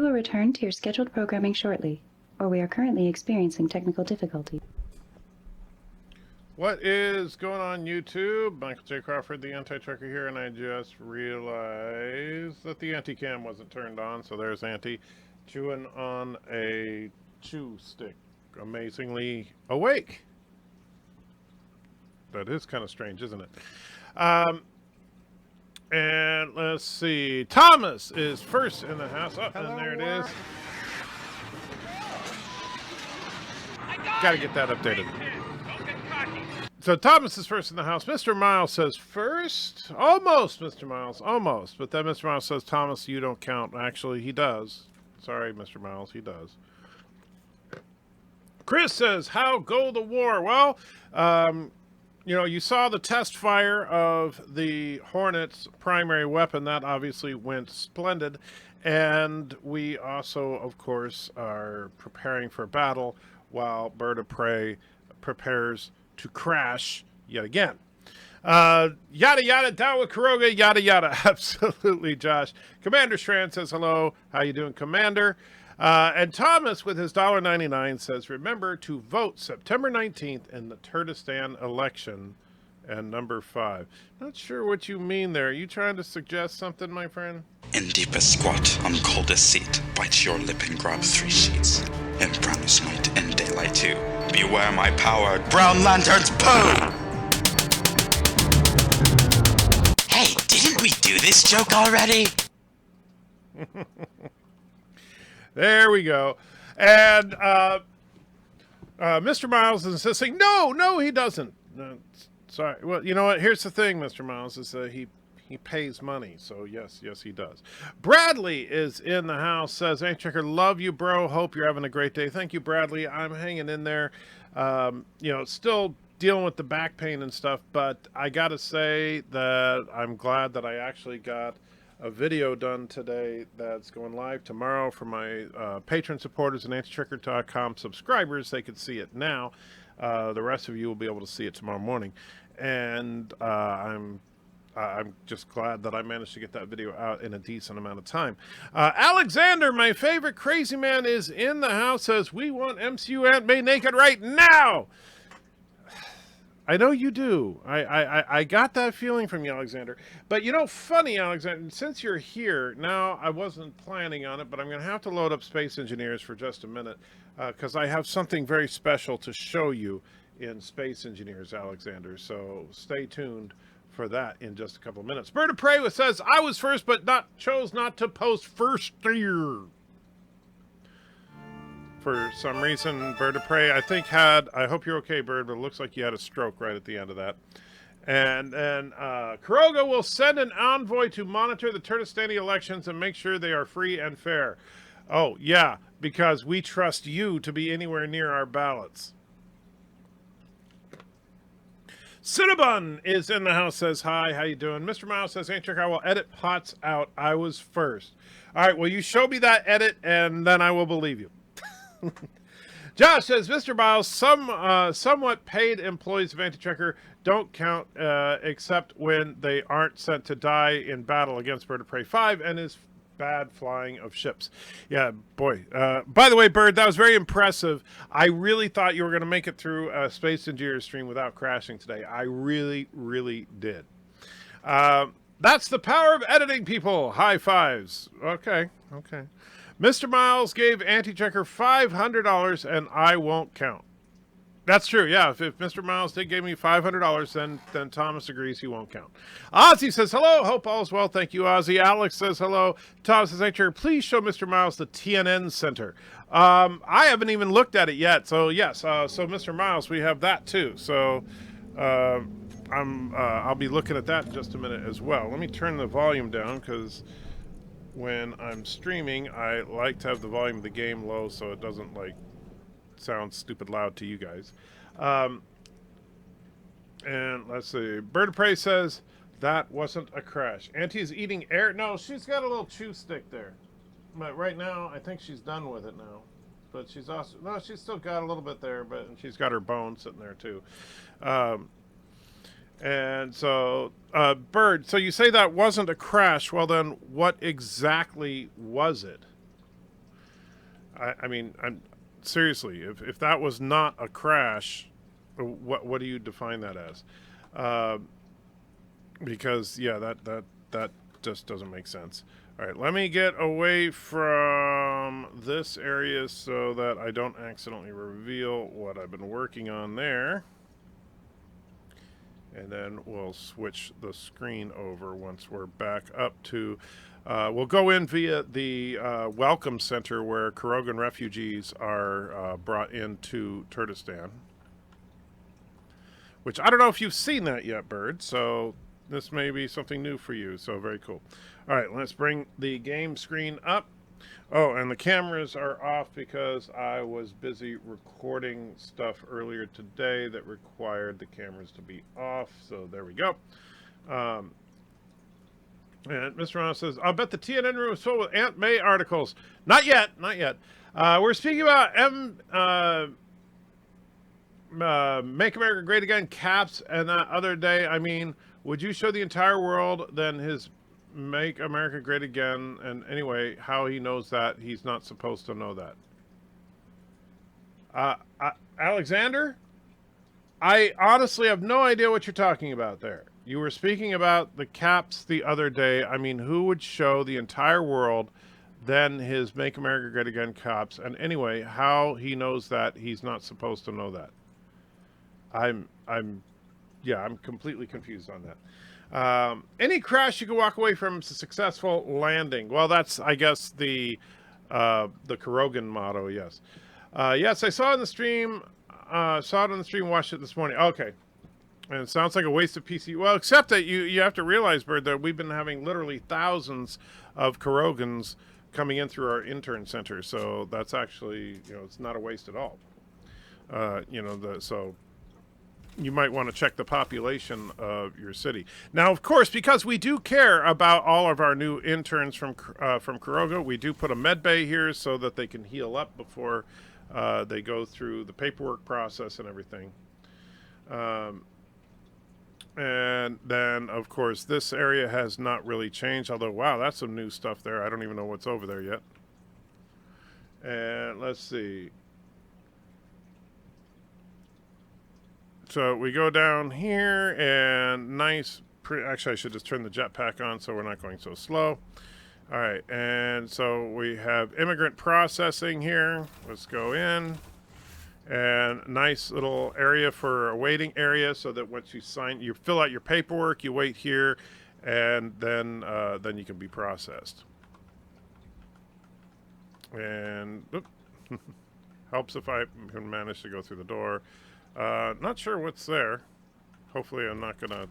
will return to your scheduled programming shortly, or we are currently experiencing technical difficulty. What is going on, YouTube? Michael J. Crawford, the anti-trucker here, and I just realized that the anti-cam wasn't turned on, so there's Auntie chewing on a chew stick, amazingly awake. That is kind of strange, isn't it? And let's see. Thomas is first in the house. Oh, and there it is. Got to get that updated. So Thomas is first in the house. Mr. Miles says first. Almost, Mr. Miles. Almost. But then Mr. Miles says, Thomas, you don't count. Actually, he does. Sorry, Mr. Miles. He does. Chris says, how go the war? Well, you know, you saw the test fire of the Hornet's primary weapon. That obviously went splendid. And we also, of course, are preparing for battle while Bird of Prey prepares to crash yet again. Yada yada, Dawa Kuroga, yada yada. Absolutely, Josh. Commander Strand says hello. How you doing, Commander? And Thomas, with his $1.99, says, remember to vote September 19th in the Kurdistan election. And number 5. Not sure what you mean there. Are you trying to suggest something, my friend? In deepest squat, on coldest seat, bite your lip and grab 3 sheets. In brownest night and daylight too. Beware my power, brown lanterns, poo! Hey, didn't we do this joke already? There we go. And Mr. Miles is insisting, no, he doesn't. Sorry. Well, you know what? Here's the thing, Mr. Miles, is that he pays money. So, yes, he does. Bradley is in the house, says, hey, Checker, love you, bro. Hope you're having a great day. Thank you, Bradley. I'm hanging in there. You know, still dealing with the back pain and stuff, but I got to say that I'm glad that I actually got a video done today that's going live tomorrow for my Patron supporters and antitricker.com subscribers. They can see it now. The rest of you will be able to see it tomorrow morning. And I'm just glad that I managed to get that video out in a decent amount of time. Alexander, my favorite crazy man, is in the house, says, we want MCU Aunt May naked right now. I know you do. I got that feeling from you, Alexander. But you know, funny, Alexander, since you're here, now I wasn't planning on it, but I'm going to have to load up Space Engineers for just a minute because I have something very special to show you in Space Engineers, Alexander. So stay tuned for that in just a couple of minutes. Bird of Prey says, I was first, but chose not to post first here. For some reason, Bird of Prey, I think I hope you're okay, Bird, but it looks like you had a stroke right at the end of that. And then Kuroga will send an envoy to monitor the Kurdistani elections and make sure they are free and fair. Oh, yeah, because we trust you to be anywhere near our ballots. Cinnabon is in the house, says, hi, how you doing? Mr. Miles says, Antrick, I will edit Potts out. I was first. All right, well, you show me that edit, and then I will believe you. Josh says, Mr. Miles, somewhat paid employees of Anti-Checker don't count except when they aren't sent to die in battle against Bird of Prey 5 and is bad flying of ships. Yeah, boy. By the way, Bird, that was very impressive. I really thought you were going to make it through a Space Engineers stream without crashing today. I really, really did. That's the power of editing, people. High fives. Okay. Mr. Miles gave Anti-Checker $500, and I won't count. That's true, yeah. If Mr. Miles did give me $500, then Thomas agrees he won't count. Ozzy says, hello. Hope all is well. Thank you, Ozzy. Alex says, hello. Thomas says, Anti-Checker, please show Mr. Miles the TNN Center. I haven't even looked at it yet. So, yes. So, Mr. Miles, we have that, too. So, I'll be looking at that in just a minute as well. Let me turn the volume down, because when I'm streaming, I like to have the volume of the game low so it doesn't like sound stupid loud to you guys. And let's see. Bird of Prey says that wasn't a crash. Auntie's eating air. No, she's got a little chew stick there. But right now, I think she's done with it now. But she's also she's still got a little bit there, but she's got her bone sitting there too. And so, Bird, so you say that wasn't a crash. Well, then what exactly was it? I mean, seriously, if that was not a crash, what do you define that as? Because yeah, that just doesn't make sense. All right, let me get away from this area so that I don't accidentally reveal what I've been working on there. And then we'll switch the screen over once we're back up to... we'll go in via the welcome center where Kurogan refugees are brought into Turkestan. Which I don't know if you've seen that yet, Bird, so this may be something new for you, so very cool. All right, let's bring the game screen up. Oh, and the cameras are off because I was busy recording stuff earlier today that required the cameras to be off, so there we go. And Mr. Ronald says, I'll bet the TNN room is full with Aunt May articles. Not yet, not yet. We're speaking about Make America Great Again caps, and that other day, I mean, would you show the entire world then his Make America Great Again? And anyway, how he knows that, he's not supposed to know that. Alexander, I honestly have no idea what you're talking about there. You were speaking about the caps the other day. I mean, who would show the entire world then his Make America Great Again caps? And anyway, how he knows that, he's not supposed to know that. I'm completely confused on that. Any crash you can walk away from is a successful landing. Well, that's, I guess, the Kurogan motto. Yes, yes, I saw it on the stream. Watched it this morning. Okay, and it sounds like a waste of PC. Well, except that you have to realize, Bird, that we've been having literally thousands of Kurogans coming in through our intern center. So that's actually, it's not a waste at all. So you might want to check the population of your city. Now, of course, because we do care about all of our new interns from Kuroga, we do put a med bay here so that they can heal up before they go through the paperwork process and everything. And then, of course, this area has not really changed, although, wow, that's some new stuff there. I don't even know what's over there yet. And let's see. So we go down here, and actually, I should just turn the jetpack on so we're not going so slow. All right, and so we have immigrant processing here. Let's go in. And nice little area for a waiting area so that once you fill out your paperwork, you wait here, and then you can be processed. And helps if I can manage to go through the door. Not sure what's there. Hopefully I'm not gonna...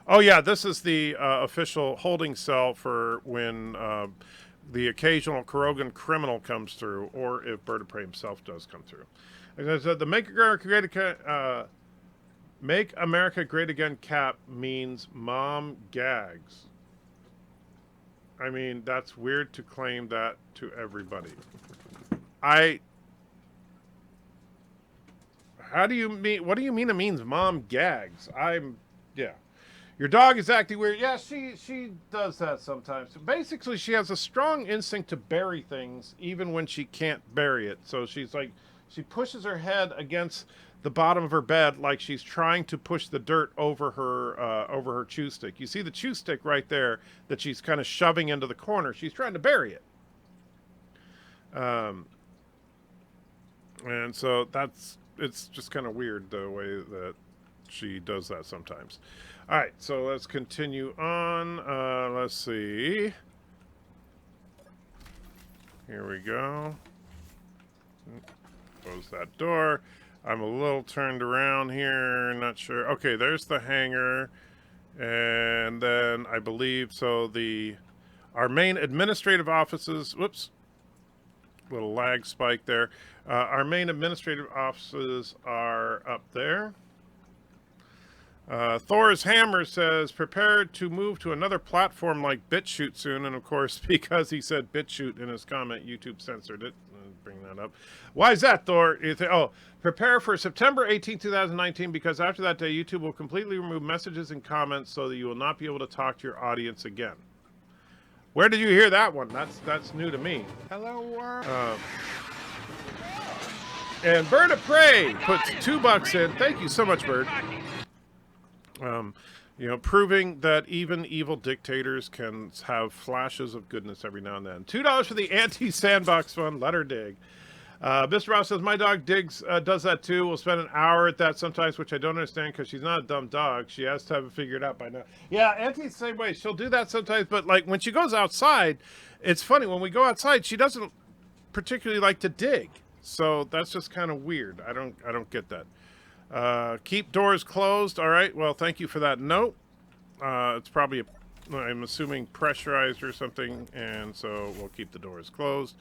Oh yeah, this is the official holding cell for when the occasional Kurogan criminal comes through, or if BIRDOPREY himself does come through. As I said, the Make America Great Again cap means mom gags. I mean, that's weird to claim that to everybody. What do you mean it means mom gags? Yeah. Your dog is acting weird. Yeah, she does that sometimes. Basically, she has a strong instinct to bury things even when she can't bury it. So she's like, she pushes her head against the bottom of her bed like she's trying to push the dirt over her chew stick. You see the chew stick right there that she's kind of shoving into the corner. She's trying to bury it. And so it's just kind of weird the way that she does that sometimes. All right, so let's continue on. Let's see. Here we go. Close that door. I'm a little turned around here, not sure. Okay, there's the hangar. And then I believe, so our main administrative offices, whoops, little lag spike there. Our main administrative offices are up there. Thor's Hammer says, prepared to move to another platform like BitChute soon. And of course, because he said BitChute in his comment, YouTube censored it. Bring that up. Why is that, Thor? Prepare for September 18, 2019, because after that day, YouTube will completely remove messages and comments so that you will not be able to talk to your audience again. Where did you hear that one? That's new to me. Hello, world. And BIRDOPREY puts $2 in. Thank you so much, Bird. Proving that even evil dictators can have flashes of goodness every now and then. $2 for the anti-sandbox fund. Let her dig. Mr. Ross says, my dog does that too. We'll spend an hour at that sometimes, which I don't understand because she's not a dumb dog. She has to have it figured out by now. Yeah, Auntie's the same way. She'll do that sometimes, but like when she goes outside, it's funny. When we go outside, she doesn't particularly like to dig. So that's just kind of weird. I don't get that. Keep doors closed. All right. Well, thank you for that note. It's probably, I'm assuming, pressurized or something, and so we'll keep the doors closed.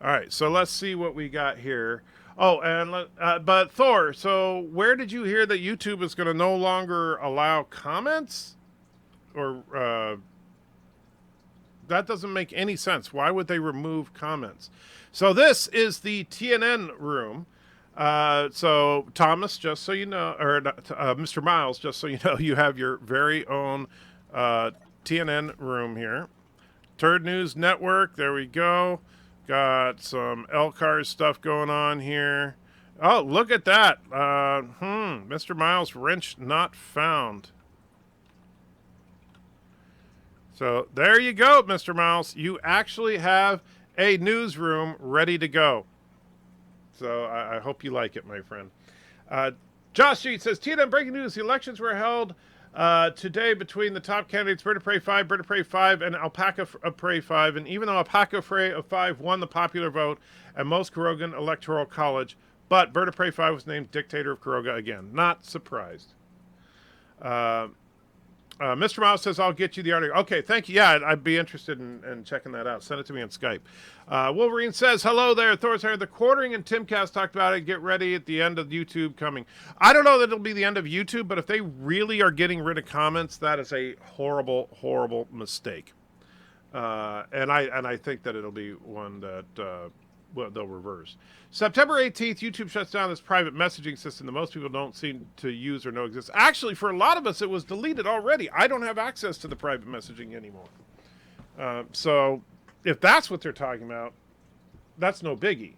All right. So let's see what we got here. Oh, and but Thor. So where did you hear that YouTube is going to no longer allow comments? Or that doesn't make any sense. Why would they remove comments? So this is the TNN room. So Thomas, just so you know, or Mr. Miles, just so you know, you have your very own TNN room here. Turd News Network, there we go. Got some LCARS stuff going on here. Oh, look at that. Mr. Miles, wrench not found. So there you go, Mr. Miles. You actually have a newsroom ready to go. So I hope you like it, my friend. Josh Street says, TNN breaking news. The elections were held today between the top candidates, BIRDOPREY 5, BIRDOPREY 5, and ALPACA-PREY 5. And even though ALPACA-PREY 5 won the popular vote at most Carogan Electoral College, but BIRDOPREY 5 was named Dictator of Caroga again. Not surprised. Mr. Mouse says, I'll get you the article. Okay, thank you. Yeah, I'd be interested in checking that out. Send it to me on Skype. Wolverine says, hello there. Thor's here. The quartering and Timcast talked about it. Get ready at the end of YouTube coming. I don't know that it'll be the end of YouTube, but if they really are getting rid of comments, that is a horrible, horrible mistake. And I think that it'll be one that they'll reverse. September 18th, YouTube shuts down this private messaging system that most people don't seem to use or know exists. Actually, for a lot of us, it was deleted already. I don't have access to the private messaging anymore. So if that's what they're talking about, that's no biggie.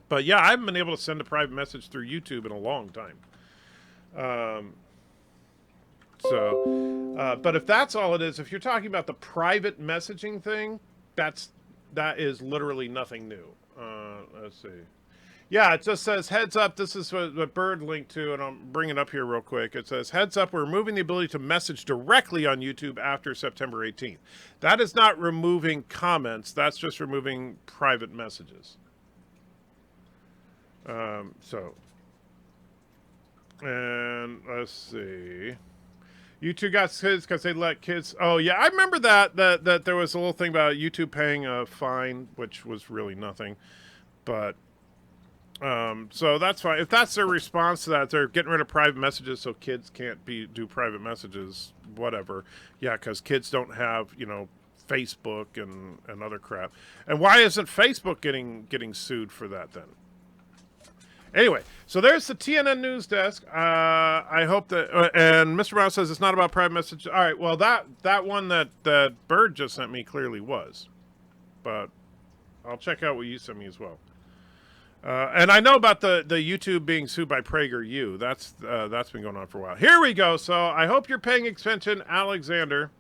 But yeah, I haven't been able to send a private message through YouTube in a long time. But if that's all it is, if you're talking about the private messaging thing, that is literally nothing new. Let's see. Yeah, it just says, heads up. This is what Bird linked to, and I'll bring it up here real quick. It says, heads up, we're removing the ability to message directly on YouTube after September 18th. That is not removing comments. That's just removing private messages. And let's see. YouTube got kids because they let kids. Oh yeah, I remember that there was a little thing about YouTube paying a fine, which was really nothing. But so that's fine. If that's their response to that, they're getting rid of private messages so kids can't do private messages. Whatever. Yeah, because kids don't have Facebook and other crap. And why isn't Facebook getting sued for that then? Anyway, so there's the TNN News Desk. I hope that... and Mr. Brown says it's not about private message. All right, well, that one that Bird just sent me clearly was. But I'll check out what you sent me as well. And I know about the YouTube being sued by PragerU. That's been going on for a while. Here we go. So I hope you're paying attention, Alexander.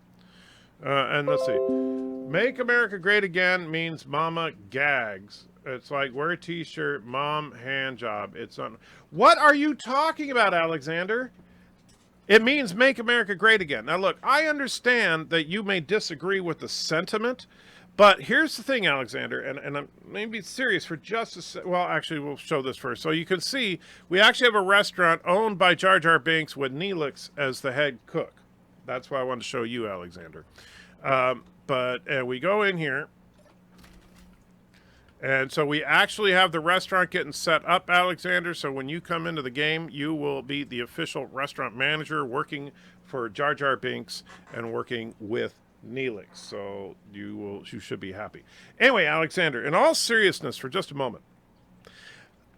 And let's see. Make America Great Again means mama gags. It's like, wear a t-shirt, mom hand job. It's on. What are you talking about, Alexander? It means make America great again. Now, look, I understand that you may disagree with the sentiment, but here's the thing, Alexander, and I'm maybe serious for just a second. Well, actually, we'll show this first. So you can see we actually have a restaurant owned by Jar Jar Binks with Neelix as the head cook. That's why I wanted to show you, Alexander. But we go in here. And so we actually have the restaurant getting set up, Alexander. So when you come into the game, you will be the official restaurant manager working for Jar Jar Binks and working with Neelix. So you should be happy. Anyway, Alexander, in all seriousness for just a moment,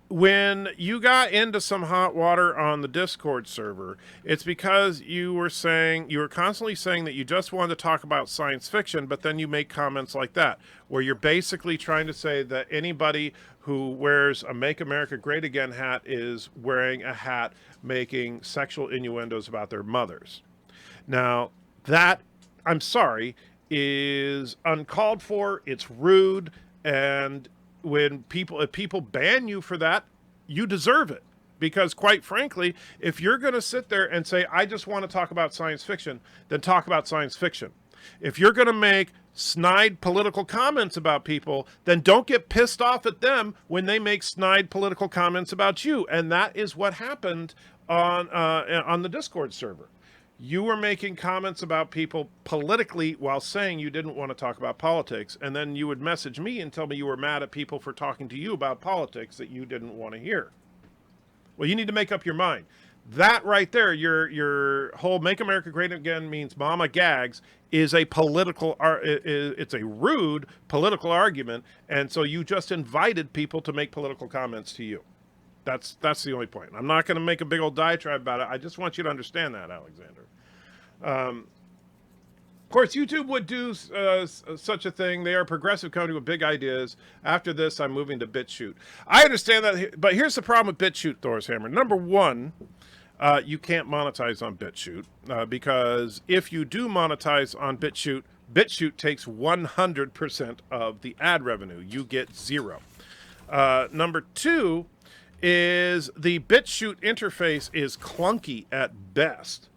when you got into some hot water on the Discord server, it's because you were constantly saying that you just wanted to talk about science fiction, but then you make comments like that, where you're basically trying to say that anybody who wears a Make America Great Again hat is wearing a hat making sexual innuendos about their mothers. Now, that, I'm sorry, is uncalled for, it's rude, and if people ban you for that, you deserve it. Because quite frankly, if you're going to sit there and say, I just want to talk about science fiction, then talk about science fiction. If you're going to make snide political comments about people, then don't get pissed off at them when they make snide political comments about you. And that is what happened on the Discord server. You were making comments about people politically while saying you didn't want to talk about politics, and then you would message me and tell me you were mad at people for talking to you about politics that you didn't want to hear. Well, you need to make up your mind. That right there, your whole "Make America Great Again" means Mama Gags is a it's a rude political argument, and so you just invited people to make political comments to you. That's the only point. I'm not going to make a big old diatribe about it. I just want you to understand that, Alexander. Of course, YouTube would do such a thing. They are a progressive company with big ideas. After this, I'm moving to BitChute. I understand that, but here's the problem with BitChute, Thor's-Hammer. Number one, you can't monetize on BitChute because if you do monetize on BitChute, BitChute takes 100% of the ad revenue. You get 0. Number two is the BitChute interface is clunky at best.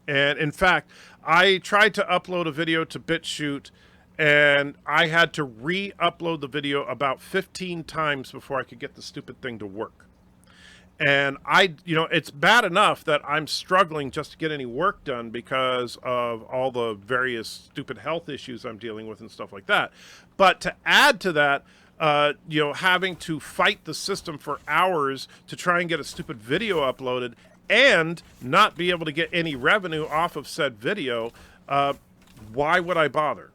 And in fact, I tried to upload a video to BitChute and I had to re-upload the video about 15 times before I could get the stupid thing to work. And it's bad enough that I'm struggling just to get any work done because of all the various stupid health issues I'm dealing with and stuff like that. But to add to that, having to fight the system for hours to try and get a stupid video uploaded and not be able to get any revenue off of said video, why would I bother?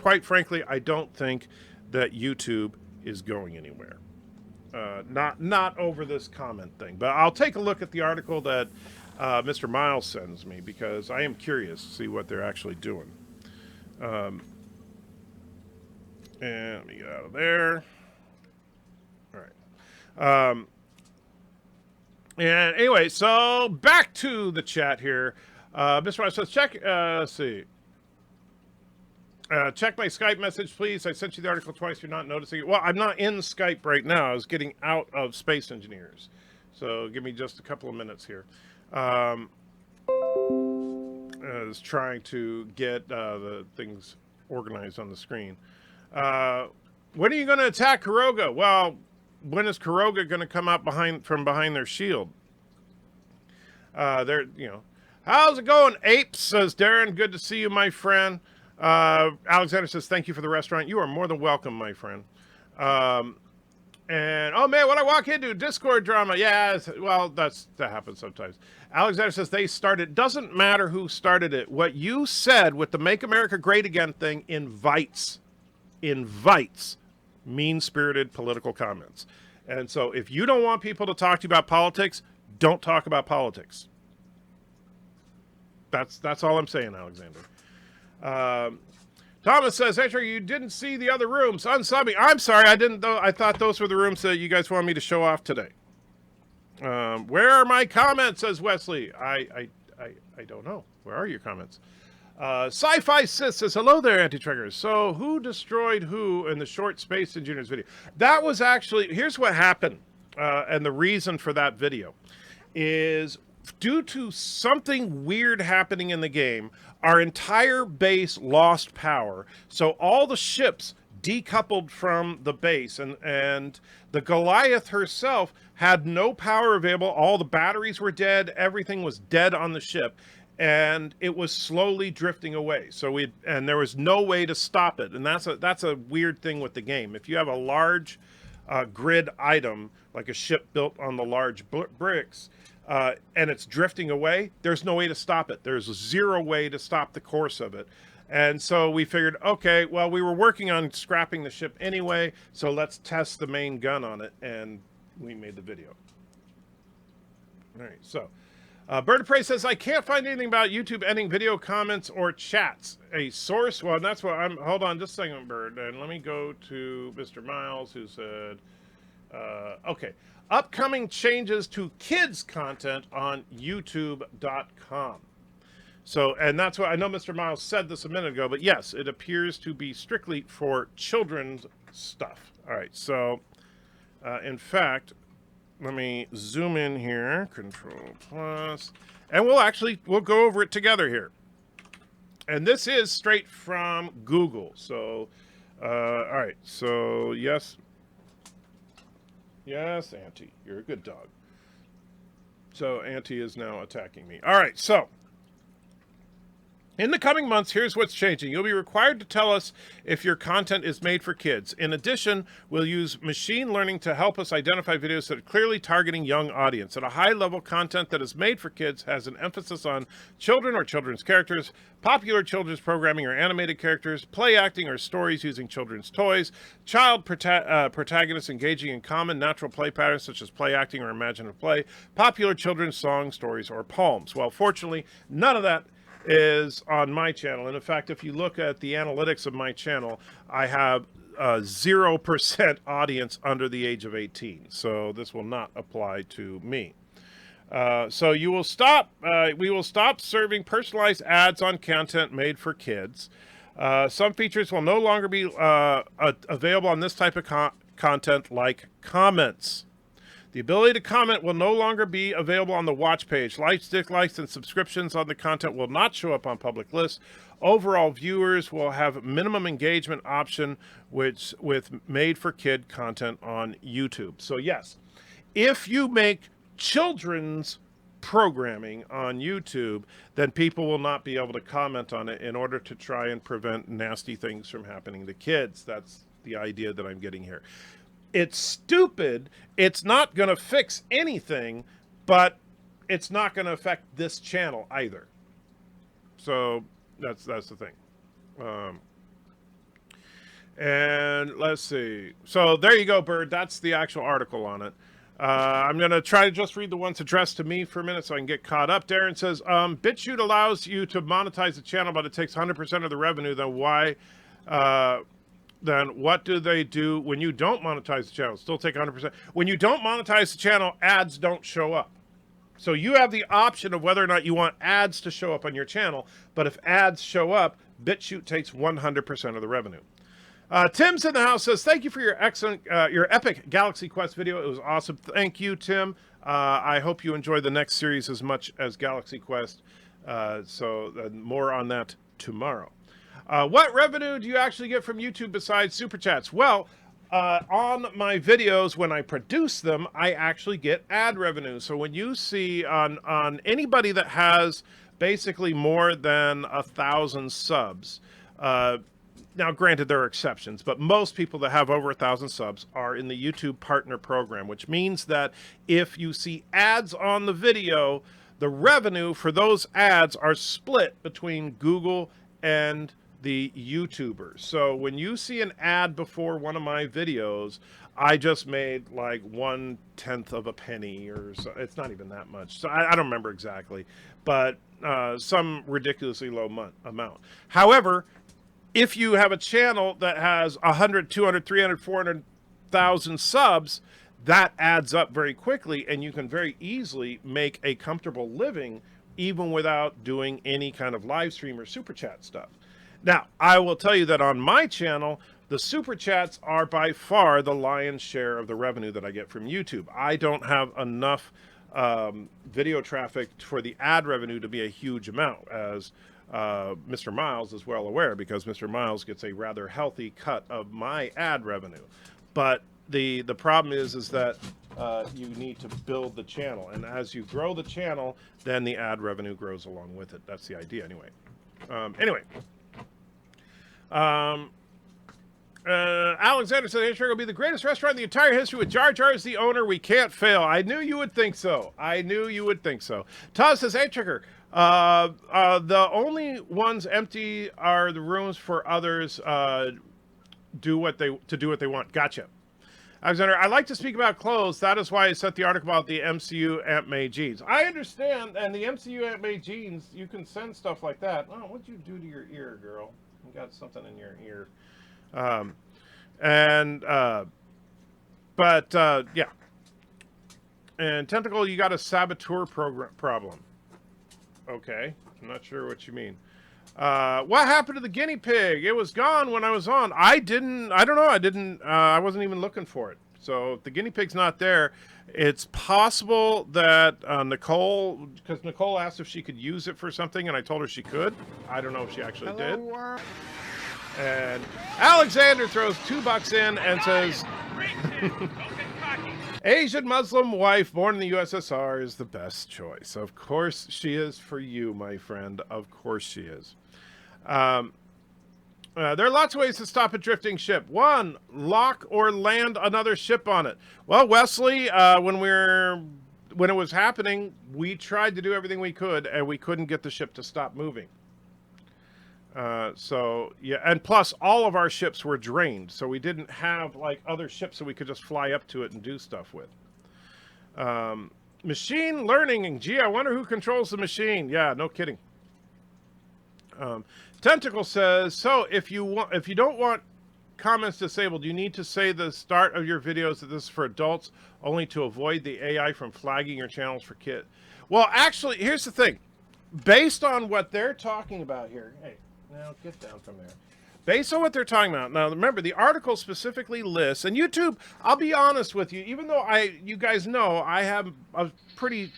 Quite frankly, I don't think that YouTube is going anywhere. Not over this comment thing, but I'll take a look at the article that Mr. Miles sends me because I am curious to see what they're actually doing. And let me get out of there. All right. And anyway, so back to the chat here. Mr. Miles says, check my Skype message, please. I sent you the article twice. You're not noticing it. Well, I'm not in Skype right now. I was getting out of Space Engineers. So give me just a couple of minutes here. I was trying to get the things organized on the screen. When are you going to attack Kuroga? Well, when is Kuroga going to come out from behind their shield? How's it going, Apes? Says Darren. Good to see you, my friend. Alexander says, thank you for the restaurant. You are more than welcome, my friend. And, oh man, what I walk into, Discord drama. Yeah, well, that happens sometimes. Alexander says they started. Doesn't matter who started it. What you said with the Make America Great Again thing invites mean-spirited political comments. And so if you don't want people to talk to you about politics, don't talk about politics. That's all I'm saying, Alexander. Thomas says, hey, you didn't see the other rooms. Unsubbing. I'm sorry, I didn't. I thought those were the rooms that you guys wanted me to show off today. Where are my comments? Says Wesley. I don't know. Where are your comments? Sci-Fi Sis says, hello there, Anti-Triggers. So who destroyed who in the short Space Engineers video? That was actually, here's what happened. And the reason for that video is due to something weird happening in the game, our entire base lost power. So all the ships decoupled from the base, and the Goliath herself had no power available. All the batteries were dead. Everything was dead on the ship, and it was slowly drifting away. And there was no way to stop it. And that's a weird thing with the game. If you have a large grid item, like a ship built on the large bricks, and it's drifting away, there's no way to stop it. There's zero way to stop the course of it. And so we figured, okay, well, we were working on scrapping the ship anyway, so let's test the main gun on it, and we made the video. All right, so BIRDOPREY says, I can't find anything about YouTube ending video comments or chats. A source? Well, that's what I'm... Hold on just a second, Bird, and let me go to Mr. Miles, who said... okay. Upcoming changes to kids content on YouTube.com. So, and that's what I know Mr. Miles said this a minute ago, but yes, it appears to be strictly for children's stuff. All right, so in fact, let me zoom in here, Control Plus, and we'll go over it together here. And this is straight from Google. So, all right, so yes, Auntie, you're a good dog. So Auntie is now attacking me. All right, so in the coming months, here's what's changing. You'll be required to tell us if your content is made for kids. In addition, we'll use machine learning to help us identify videos that are clearly targeting young audience. At a high level, content that is made for kids has an emphasis on children or children's characters, popular children's programming or animated characters, play acting or stories using children's toys, child protagonists engaging in common natural play patterns such as play acting or imaginative play, popular children's songs, stories, or poems. Well, fortunately, none of that is on my channel. And in fact, if you look at the analytics of my channel, I have 0% audience under the age of 18. So this will not apply to me. So we will stop serving personalized ads on content made for kids. Some features will no longer be available on this type of content, like comments. The ability to comment will no longer be available on the watch page. Likes, dislikes, and subscriptions on the content will not show up on public lists. Overall, viewers will have minimum engagement option with made-for-kid content on YouTube. So yes, if you make children's programming on YouTube, then people will not be able to comment on it in order to try and prevent nasty things from happening to kids. That's the idea that I'm getting here. It's stupid. It's not going to fix anything, but it's not going to affect this channel either. So that's the thing. And let's see. So there you go, Bird. That's the actual article on it. I'm going to try to just read the ones addressed to me for a minute so I can get caught up. Darren says, BitChute allows you to monetize the channel, but it takes 100% of the revenue. Then what do they do when you don't monetize the channel? Still take 100%. When you don't monetize the channel, ads don't show up. So you have the option of whether or not you want ads to show up on your channel. But if ads show up, BitChute takes 100% of the revenue. Tim's in the house says, thank you for your excellent, your epic Galaxy Quest video. It was awesome. Thank you, Tim. I hope you enjoy the next series as much as Galaxy Quest. So more on that tomorrow. What revenue do you actually get from YouTube besides Super Chats? Well, on my videos, when I produce them, I actually get ad revenue. So when you see on anybody that has basically more than 1,000 subs, now granted there are exceptions, but most people that have over 1,000 subs are in the YouTube Partner Program, which means that if you see ads on the video, the revenue for those ads are split between Google and the YouTubers. So when you see an ad before one of my videos, I just made like 1/10 of a penny, or so. It's not even that much. So I don't remember exactly, but some ridiculously low amount. However, if you have a channel that has 100, 200, 300, 400,000 subs, that adds up very quickly, and you can very easily make a comfortable living even without doing any kind of live stream or super chat stuff. Now, I will tell you that on my channel, the super chats are by far the lion's share of the revenue that I get from YouTube. I don't have enough video traffic for the ad revenue to be a huge amount, as Mr. Miles is well aware, because Mr. Miles gets a rather healthy cut of my ad revenue. But the problem is that you need to build the channel, and as you grow the channel, then the ad revenue grows along with it. That's the idea anyway. Alexander said, "Hey, will be the greatest restaurant in the entire history with Jar Jar as the owner. We can't fail." I knew you would think so. I knew you would think so. Todd says, "Hey, Trigger, The only ones empty are the rooms for others do what they want. Gotcha. Alexander, I like to speak about clothes. That is why I sent the article about the MCU Aunt May jeans. I understand, and the MCU Aunt May jeans, you can send stuff like that. Oh, what'd you do to your ear, girl? You got something in your ear. Yeah. And Tentacle, you got a saboteur problem. Okay, I'm not sure what you mean. What happened to the guinea pig? It was gone when I was on. I don't know. I wasn't even looking for it. So if the guinea pig's not there, it's possible that Nicole, because Nicole asked if she could use it for something, and I told her she could. I don't know if she actually did. And Alexander throws $2 in and says, Asian Muslim wife born in the USSR is the best choice. Of course she is for you, my friend. Of course she is. There are lots of ways to stop a drifting ship. 1, lock or land another ship on it. Well, Wesley, when it was happening, we tried to do everything we could, and we couldn't get the ship to stop moving. So yeah, and plus all of our ships were drained, so we didn't have like other ships that we could just fly up to it and do stuff with. Machine learning. Gee, I wonder who controls the machine. Yeah, no kidding. Tentacle says, so if you don't want comments disabled, you need to say the start of your videos that this is for adults only to avoid the AI from flagging your channels for kids. Well, actually, here's the thing. Based on what they're talking about here, hey, now get down from there. Based on what they're talking about, now remember the article specifically lists, and YouTube, I'll be honest with you, even though you guys know I have a pretty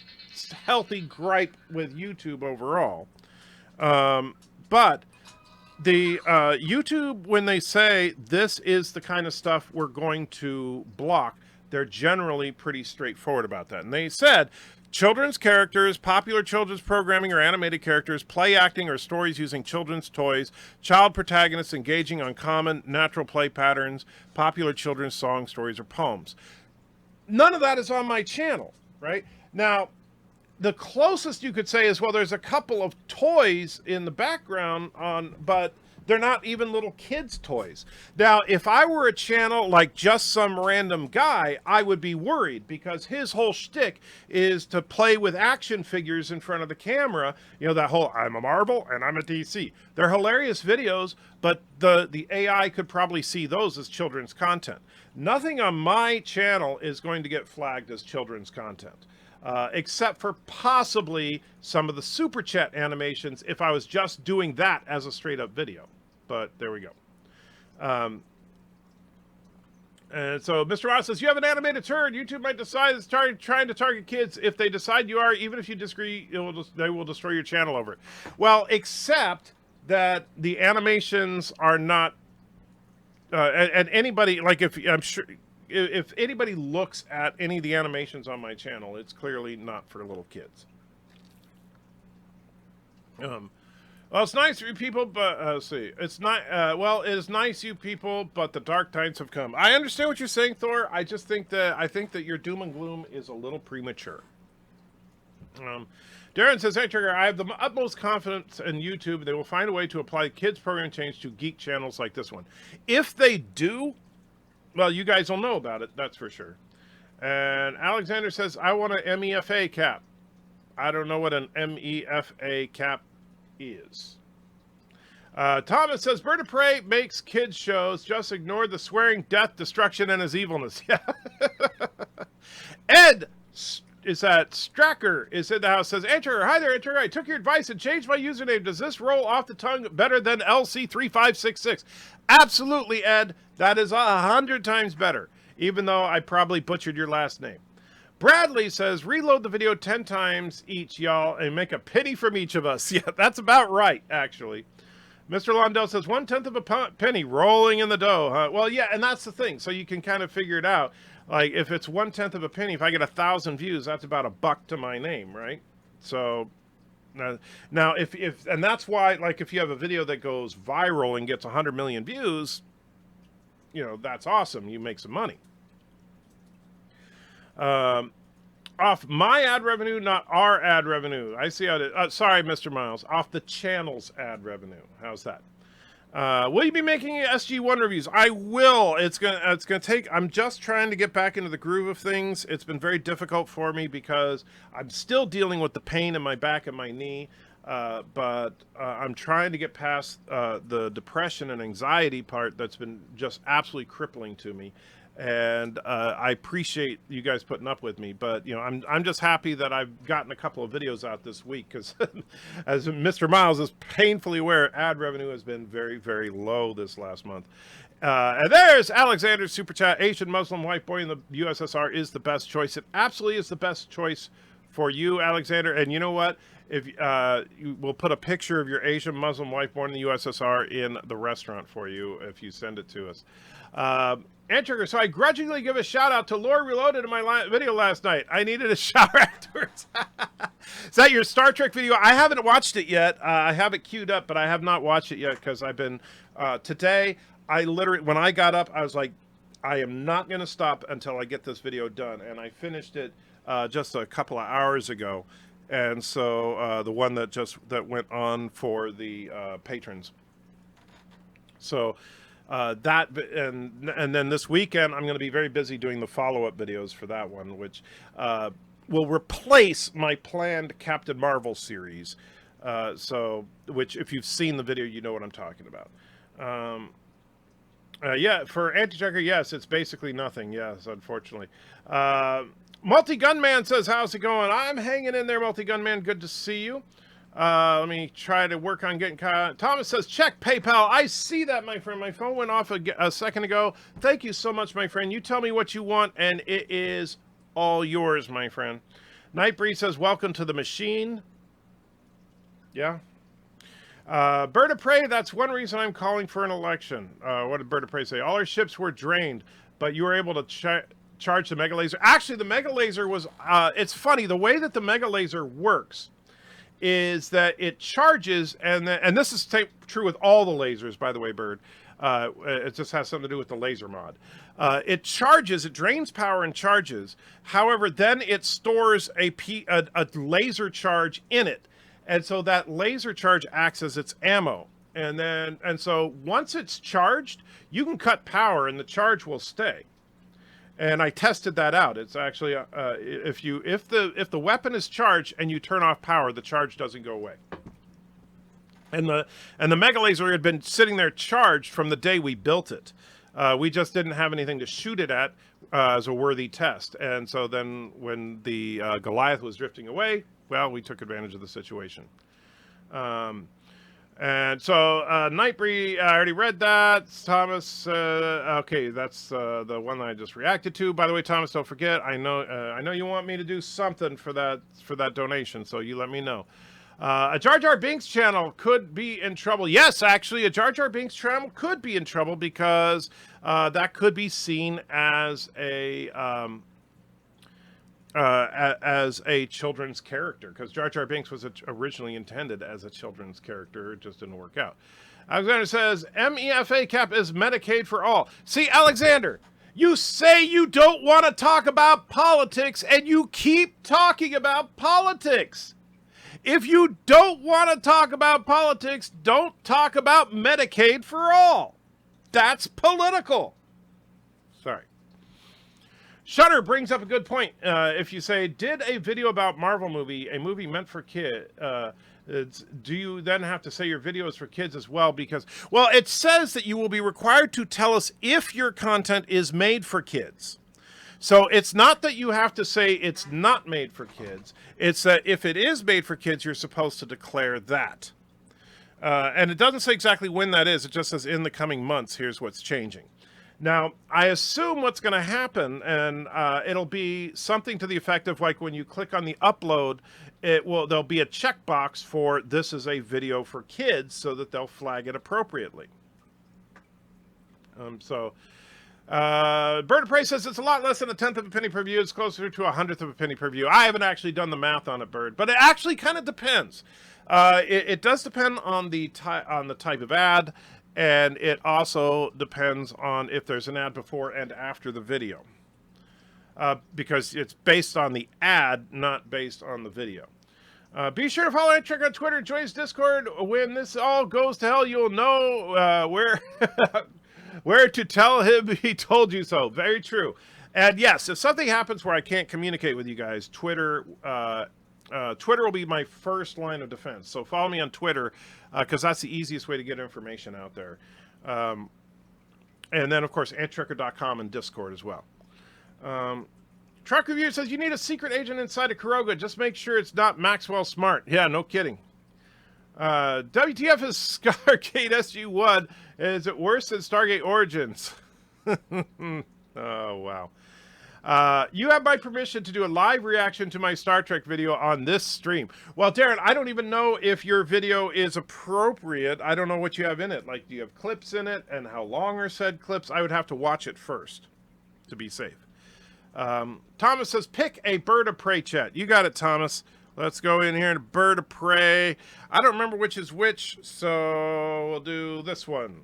healthy gripe with YouTube overall, but the YouTube, when they say this is the kind of stuff we're going to block, they're generally pretty straightforward about that. And they said children's characters, popular children's programming or animated characters, play acting or stories using children's toys, child protagonists engaging on common natural play patterns, popular children's songs, stories, or poems. None of that is on my channel, right? Now, the closest you could say is, well, there's a couple of toys in the background but they're not even little kids' toys. Now, if I were a channel like just some random guy, I would be worried because his whole shtick is to play with action figures in front of the camera. You know, that whole, I'm a Marvel and I'm a DC. They're hilarious videos, but the AI could probably see those as children's content. Nothing on my channel is going to get flagged as children's content. Except for possibly some of the super chat animations if I was just doing that as a straight up video. But there we go. And so Mr. Ross says, you have an animated turd. YouTube might decide it's trying to target kids. If they decide you are, even if you disagree, they will destroy your channel over it. Well, except that the animations are not, and anybody, like I'm sure, if anybody looks at any of the animations on my channel, it's clearly not for little kids. Well, it's nice you people, but let's see. It's not. Well, it is nice you people, but the dark times have come. I understand what you're saying, Thor. I just think that your doom and gloom is a little premature. Darren says, hey, Trigger, I have the utmost confidence in YouTube. They will find a way to apply kids program change to geek channels like this one. If they do, well, you guys will know about it. That's for sure. And Alexander says, I want an MEFA cap. I don't know what an MEFA cap is. Thomas says, BIRDOPREY makes kids shows. Just ignore the swearing, death, destruction, and his evilness. Yeah. Ed is that Stracker is in the house, says, Enter, hi there, Enter. I took your advice and changed my username. Does this roll off the tongue better than LC3566? Absolutely, Ed. That is 100 times better, even though I probably butchered your last name. Bradley says, reload the video 10 times each, y'all, and make a penny from each of us. Yeah, that's about right, actually. Mr. Londell says, 1/10 of a penny rolling in the dough, huh? Well, yeah, and that's the thing. So you can kind of figure it out. Like, if it's 1/10 of a penny, if I get 1,000 views, that's about $1 to my name, right? So, now, and that's why, like, if you have a video that goes viral and gets 100 million views, you know, that's awesome. You make some money. off my ad revenue, not our ad revenue. I see how it is. Sorry, Mr. Miles. Off the channel's ad revenue. How's that? Will you be making SG1 reviews? I will. It's gonna take. I'm just trying to get back into the groove of things. It's been very difficult for me because I'm still dealing with the pain in my back and my knee. But I'm trying to get past the depression and anxiety part that's been just absolutely crippling to me. And I appreciate you guys putting up with me, but you know, I'm just happy that I've gotten a couple of videos out this week because, as Mr. Miles is painfully aware, ad revenue has been very, very low this last month. And there's Alexander's super chat. Asian Muslim white boy in the USSR is the best choice. It absolutely is the best choice for you, Alexander. And you know what? If we'll put a picture of your Asian Muslim wife born in the USSR in the restaurant for you if you send it to us. Trigger, so I grudgingly give a shout out to Lore Reloaded in my video last night. I needed a shower afterwards. Is that your Star Trek video? I haven't watched it yet. I have it queued up, but I have not watched it yet because I've been today. I literally, when I got up, I was like, I am not going to stop until I get this video done, and I finished it just a couple of hours ago. And so the one that went on for the patrons. So that and then this weekend I'm going to be very busy doing the follow-up videos for that one, which will replace my planned Captain Marvel series. Which if you've seen the video, you know what I'm talking about. Yeah, for Anti-Checker, yes, it's basically nothing. Yes, unfortunately. Multi-Gunman says, how's it going? I'm hanging in there, Multi-Gunman. Good to see you. Let me try to work on getting... Thomas says, check PayPal. I see that, my friend. My phone went off a second ago. Thank you so much, my friend. You tell me what you want, and it is all yours, my friend. Nightbreeze says, welcome to the machine. Yeah. BIRDOPREY, that's one reason I'm calling for an election. What did BIRDOPREY say? All our ships were drained, but you were able to charge the mega laser. Actually, the mega laser was, it's funny, the way that the mega laser works is that it charges, and this is true with all the lasers, by the way, Bird. It just has something to do with the laser mod. It charges, it drains power and charges. However, then it stores a laser charge in it. And so that laser charge acts as its ammo. And so once it's charged, you can cut power and the charge will stay. And I tested that out. It's actually if the weapon is charged and you turn off power, the charge doesn't go away. And the mega laser had been sitting there charged from the day we built it. We just didn't have anything to shoot it at as a worthy test. And so then when the Goliath was drifting away, well, we took advantage of the situation. And so Nightbreed, I already read that. Thomas, okay, that's the one that I just reacted to. By the way, Thomas, don't forget, I know you want me to do something for that donation, so you let me know. A Jar Jar Binks channel could be in trouble. Yes, actually, a Jar Jar Binks channel could be in trouble because that could be seen as a children's character, because Jar Jar Binks was originally intended as a children's character. It just didn't work out. Alexander says, MEFA cap is Medicaid for all. See, Alexander, you say you don't want to talk about politics, and you keep talking about politics. If you don't want to talk about politics, don't talk about Medicaid for all. That's political. Sorry. Shutter brings up a good point. If you say, did a video about Marvel movie, a movie meant for kids, do you then have to say your video is for kids as well? Because, well, it says that you will be required to tell us if your content is made for kids. So it's not that you have to say it's not made for kids. It's that if it is made for kids, you're supposed to declare that. And it doesn't say exactly when that is. It just says in the coming months, here's what's changing. Now, I assume what's going to happen, and it'll be something to the effect of like when you click on the upload, there'll be a checkbox for this is a video for kids so that they'll flag it appropriately. BIRDOPREY says it's a lot less than 1/10 of a penny per view. It's closer to 1/100th of a penny per view. I haven't actually done the math on it, Bird, but it actually kind of depends. It does depend on the type of ad, and it also depends on if there's an ad before and after the video. because it's based on the ad, not based on the video. Be sure to follow and check out Twitter. Join his Discord. When this all goes to hell, you'll know where where to tell him he told you so. Very true. And yes, if something happens where I can't communicate with you guys, Twitter will be my first line of defense. So follow me on Twitter because that's the easiest way to get information out there. And then, of course, antitrucker.com and Discord as well. Truck Review says, you need a secret agent inside of Kuroga. Just make sure it's not Maxwell Smart. Yeah, no kidding. WTF is Stargate SG-1. Is it worse than Stargate Origins? Oh, wow. You have my permission to do a live reaction to my Star Trek video on this stream. Well, Darren, I don't even know if your video is appropriate. I don't know what you have in it. Like, do you have clips in it? And how long are said clips? I would have to watch it first to be safe. Thomas says, pick a bird of prey chat. You got it, Thomas. Let's go in here to bird of prey. I don't remember which is which, so we'll do this one.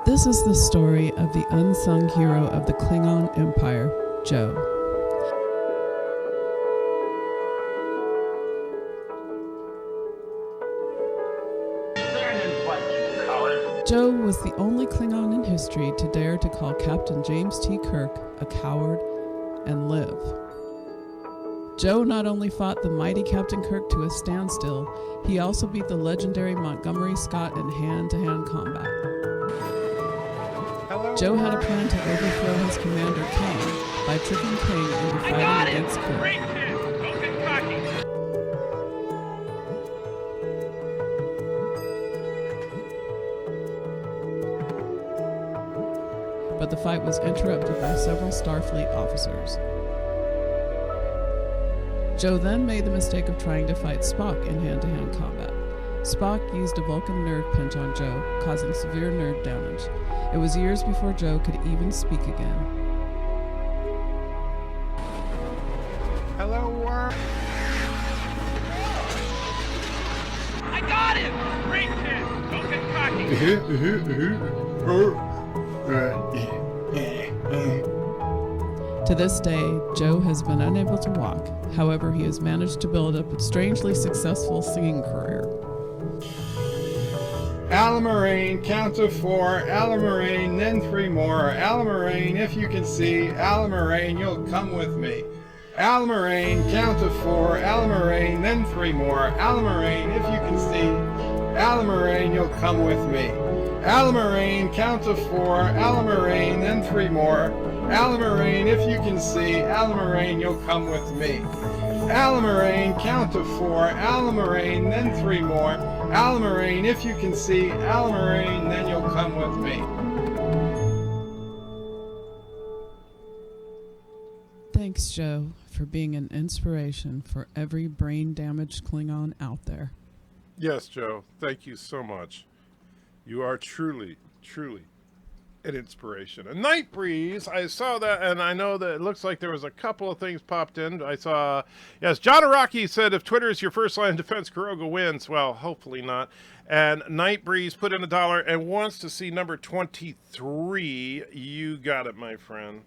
This is the story of the unsung hero of the Klingon Empire, Joe. Joe was the only Klingon in history to dare to call Captain James T. Kirk a coward and live. Joe not only fought the mighty Captain Kirk to a standstill, he also beat the legendary Montgomery Scott in hand-to-hand combat. Joe had a plan to overthrow his commander King by tricking King into fighting against Kirk. But the fight was interrupted by several Starfleet officers. Joe then made the mistake of trying to fight Spock in hand-to-hand combat. Spock used a Vulcan nerve pinch on Joe, causing severe nerve damage. It was years before Joe could even speak again. Hello, world. I got him! Great hit! Don't get cocky. To this day, Joe has been unable to walk. However, he has managed to build up a strangely successful singing career. Alamarine, count to 4, Alamarine, then 3 more. Alamarine, if you can see, Alamarine, you'll come with me. Alamarine, count to 4, Alamarine, then 3 more. Alamarine, if you can see, Alamarine, you'll come with me. Alamarine, count to 4, Alamarine, then 3 more. Alamarine, if you can see, Alamarine, you'll come with me. Alamarine, count to 4, Alamarine, then 3 more. Alamarine, if you can see, Alamarine, then you'll come with me. Thanks, Joe, for being an inspiration for every brain-damaged Klingon out there. Yes, Joe. Thank you so much. You are truly, truly an inspiration. A Night Breeze, I saw that, and I know that it looks like there was a couple of things popped in. I saw, yes, John Araki said, if Twitter is your first line of defense, Kuroga wins. Well, hopefully not. And Night Breeze put in $1 and wants to see number 23. You got it, my friend.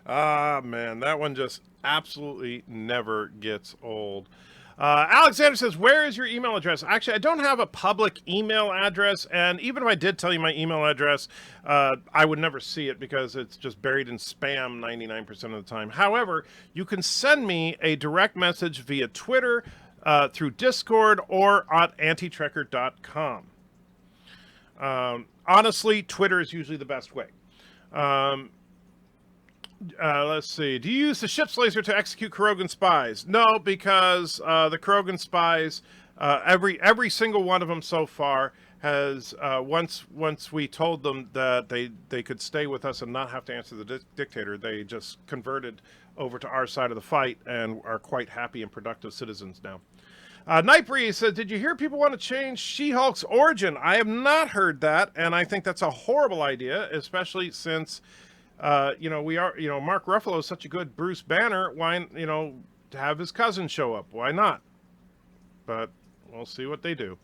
Ah, man, that one just absolutely never gets old. Alexander says, where is your email address? Actually, I don't have a public email address, and even if I did tell you my email address, I would never see it because it's just buried in spam 99% of the time. However, you can send me a direct message via Twitter, through Discord, or at antitrekker.com. Honestly, Twitter is usually the best way. Let's see. Do you use the ship's laser to execute Krogan spies? No, because the Krogan spies, every single one of them so far has once we told them that they could stay with us and not have to answer the dictator, they just converted over to our side of the fight and are quite happy and productive citizens now. Nightbreeze says, did you hear people want to change She-Hulk's origin? I have not heard that, and I think that's a horrible idea, especially since Mark Ruffalo is such a good Bruce Banner. Why, to have his cousin show up? Why not? But we'll see what they do.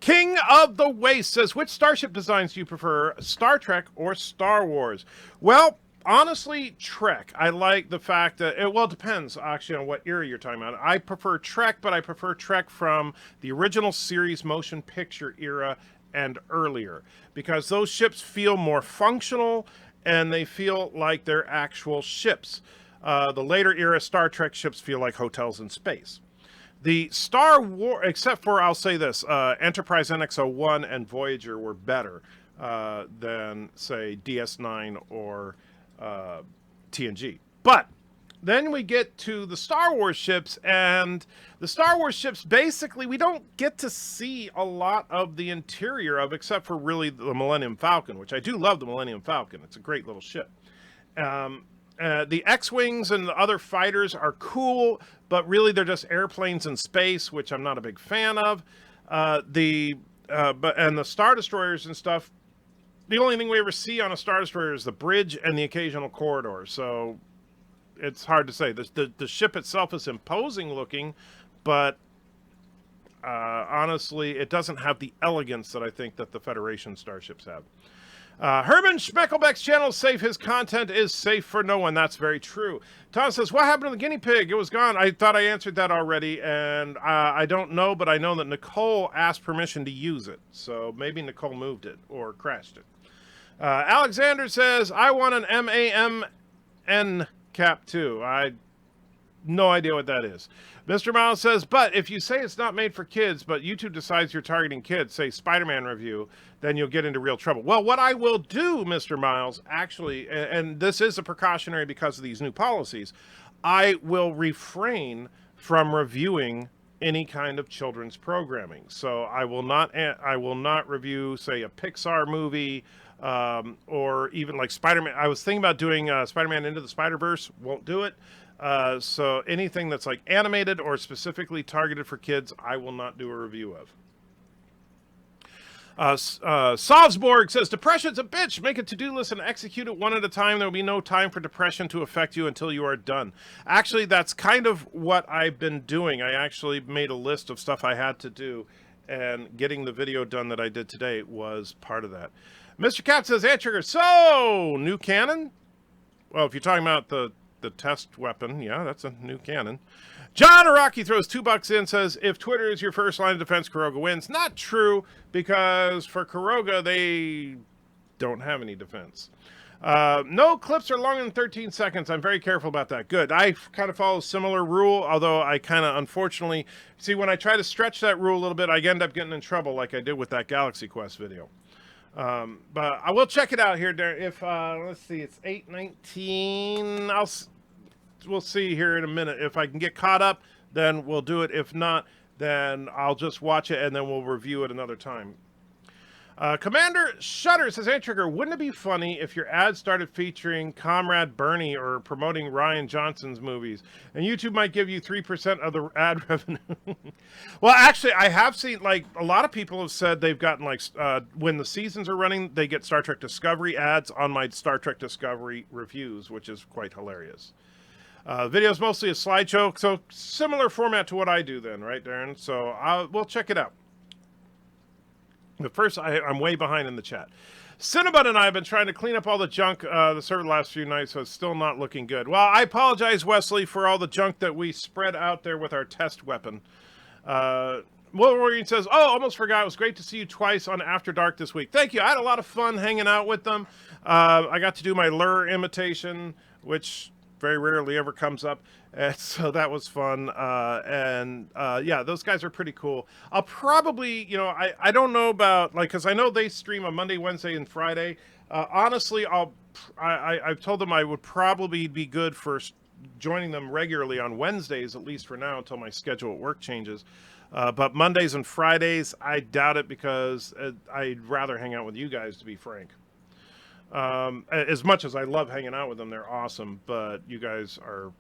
King of the Waste says, which starship designs do you prefer, Star Trek or Star Wars? Well, honestly, Trek. I like the fact that, it depends actually on what era you're talking about. I prefer Trek, but I prefer Trek from the original series motion picture era and earlier, because those ships feel more functional and they feel like they're actual ships. The later era Star Trek ships feel like hotels in space. The Star Wars, except for, I'll say this, Enterprise NX-01 and Voyager were better than, say, DS9 or TNG. But then we get to the Star Wars ships, and the Star Wars ships, basically, we don't get to see a lot of the interior of, except for really the Millennium Falcon, which I do love the Millennium Falcon. It's a great little ship. The X-Wings and the other fighters are cool, but really they're just airplanes in space, which I'm not a big fan of. The Star Destroyers and stuff, the only thing we ever see on a Star Destroyer is the bridge and the occasional corridor, so it's hard to say. The ship itself is imposing looking, but honestly, it doesn't have the elegance that I think that the Federation starships have. Herman Schmeckelbeck's channel is safe. His content is safe for no one. That's very true. Tom says, what happened to the guinea pig? It was gone. I thought I answered that already, and I don't know, but I know that Nicole asked permission to use it. So maybe Nicole moved it or crashed it. Alexander says, I want an MAMN cap too. No idea what that is. Mr. Miles says, but if you say it's not made for kids, but YouTube decides you're targeting kids, say Spider-Man review, then you'll get into real trouble. Well, what I will do, Mr. Miles, actually, and this is a precautionary because of these new policies, I will refrain from reviewing any kind of children's programming. So I will not review, say, a Pixar movie, or even like Spider-Man. I was thinking about doing Spider-Man Into the Spider-Verse. Won't do it. So anything that's like animated or specifically targeted for kids, I will not do a review of. Salzburg says, depression's a bitch. Make a to-do list and execute it one at a time. There will be no time for depression to affect you until you are done. Actually, that's kind of what I've been doing. I actually made a list of stuff I had to do, and getting the video done that I did today was part of that. Mr. Cap says, Trigger, so new cannon? Well, if you're talking about the test weapon, yeah, that's a new cannon. John Araki throws $2 in, says, if Twitter is your first line of defense, Kuroga wins. Not true, because for Kuroga, they don't have any defense. No clips are longer than 13 seconds. I'm very careful about that. Good. I kind of follow a similar rule, although I kind of, unfortunately, see, when I try to stretch that rule a little bit, I end up getting in trouble like I did with that Galaxy Quest video. But I will check it out here. If, let's see, it's 8:19. We'll see here in a minute. If I can get caught up, then we'll do it. If not, then I'll just watch it and then we'll review it another time. Commander Shutter says, hey, Trigger, wouldn't it be funny if your ad started featuring Comrade Bernie or promoting Ryan Johnson's movies? And YouTube might give you 3% of the ad revenue. Well, actually, I have seen, like, a lot of people have said they've gotten, like, when the seasons are running, they get Star Trek Discovery ads on my Star Trek Discovery reviews, which is quite hilarious. Video is mostly a slideshow, so similar format to what I do then, right, Darren? So we'll check it out. But first, I'm way behind in the chat. Cinnabon and I have been trying to clean up all the junk the server the last few nights, so it's still not looking good. Well, I apologize, Wesley, for all the junk that we spread out there with our test weapon. Wolverine says, oh, almost forgot. It was great to see you twice on After Dark this week. Thank you. I had a lot of fun hanging out with them. I got to do my lure imitation, which very rarely ever comes up. And so that was fun. Yeah, those guys are pretty cool. I'll probably, I don't know about, like, because I know they stream on Monday, Wednesday, and Friday. Honestly, I'll I've told them I would probably be good for joining them regularly on Wednesdays, at least for now, until my schedule at work changes. But Mondays and Fridays, I doubt it, because I'd rather hang out with you guys, to be frank. As much as I love hanging out with them, they're awesome, but you guys are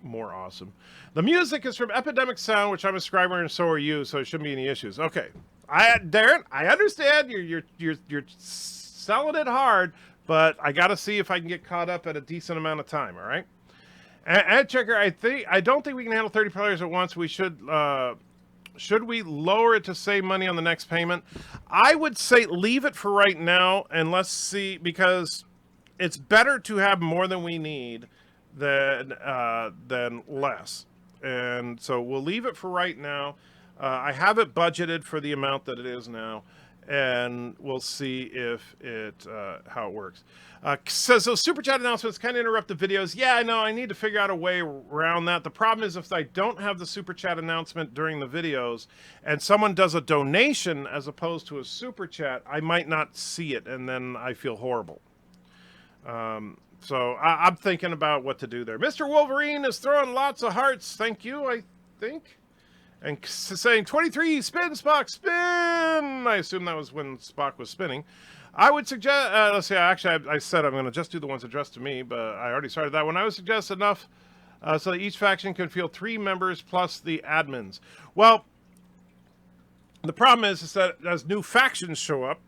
more awesome. The music is from Epidemic Sound, which I'm a subscriber, and so are you, so it shouldn't be any issues. Okay, Darren, I understand you're selling it hard, but I got to see if I can get caught up at a decent amount of time. All right, and Checker, I don't think we can handle 30 players at once. We should we lower it to save money on the next payment? I would say leave it for right now, and let's see, because it's better to have more than we need than less. And so we'll leave it for right now. I have it budgeted for the amount that it is now, and we'll see if how it works. Says those super chat announcements kind of interrupt the videos. Yeah, I know. I need to figure out a way around that. The problem is, if I don't have the super chat announcement during the videos and someone does a donation as opposed to a super chat, I might not see it, and then I feel horrible. So I'm thinking about what to do there. Mr. Wolverine is throwing lots of hearts. Thank you, I think. And saying 23, spin, Spock, spin. I assume that was when Spock was spinning. I would suggest, let's see, actually, I said I'm going to just do the ones addressed to me, but I already started that one. I would suggest enough so that each faction can field 3 members plus the admins. Well, the problem is that as new factions show up,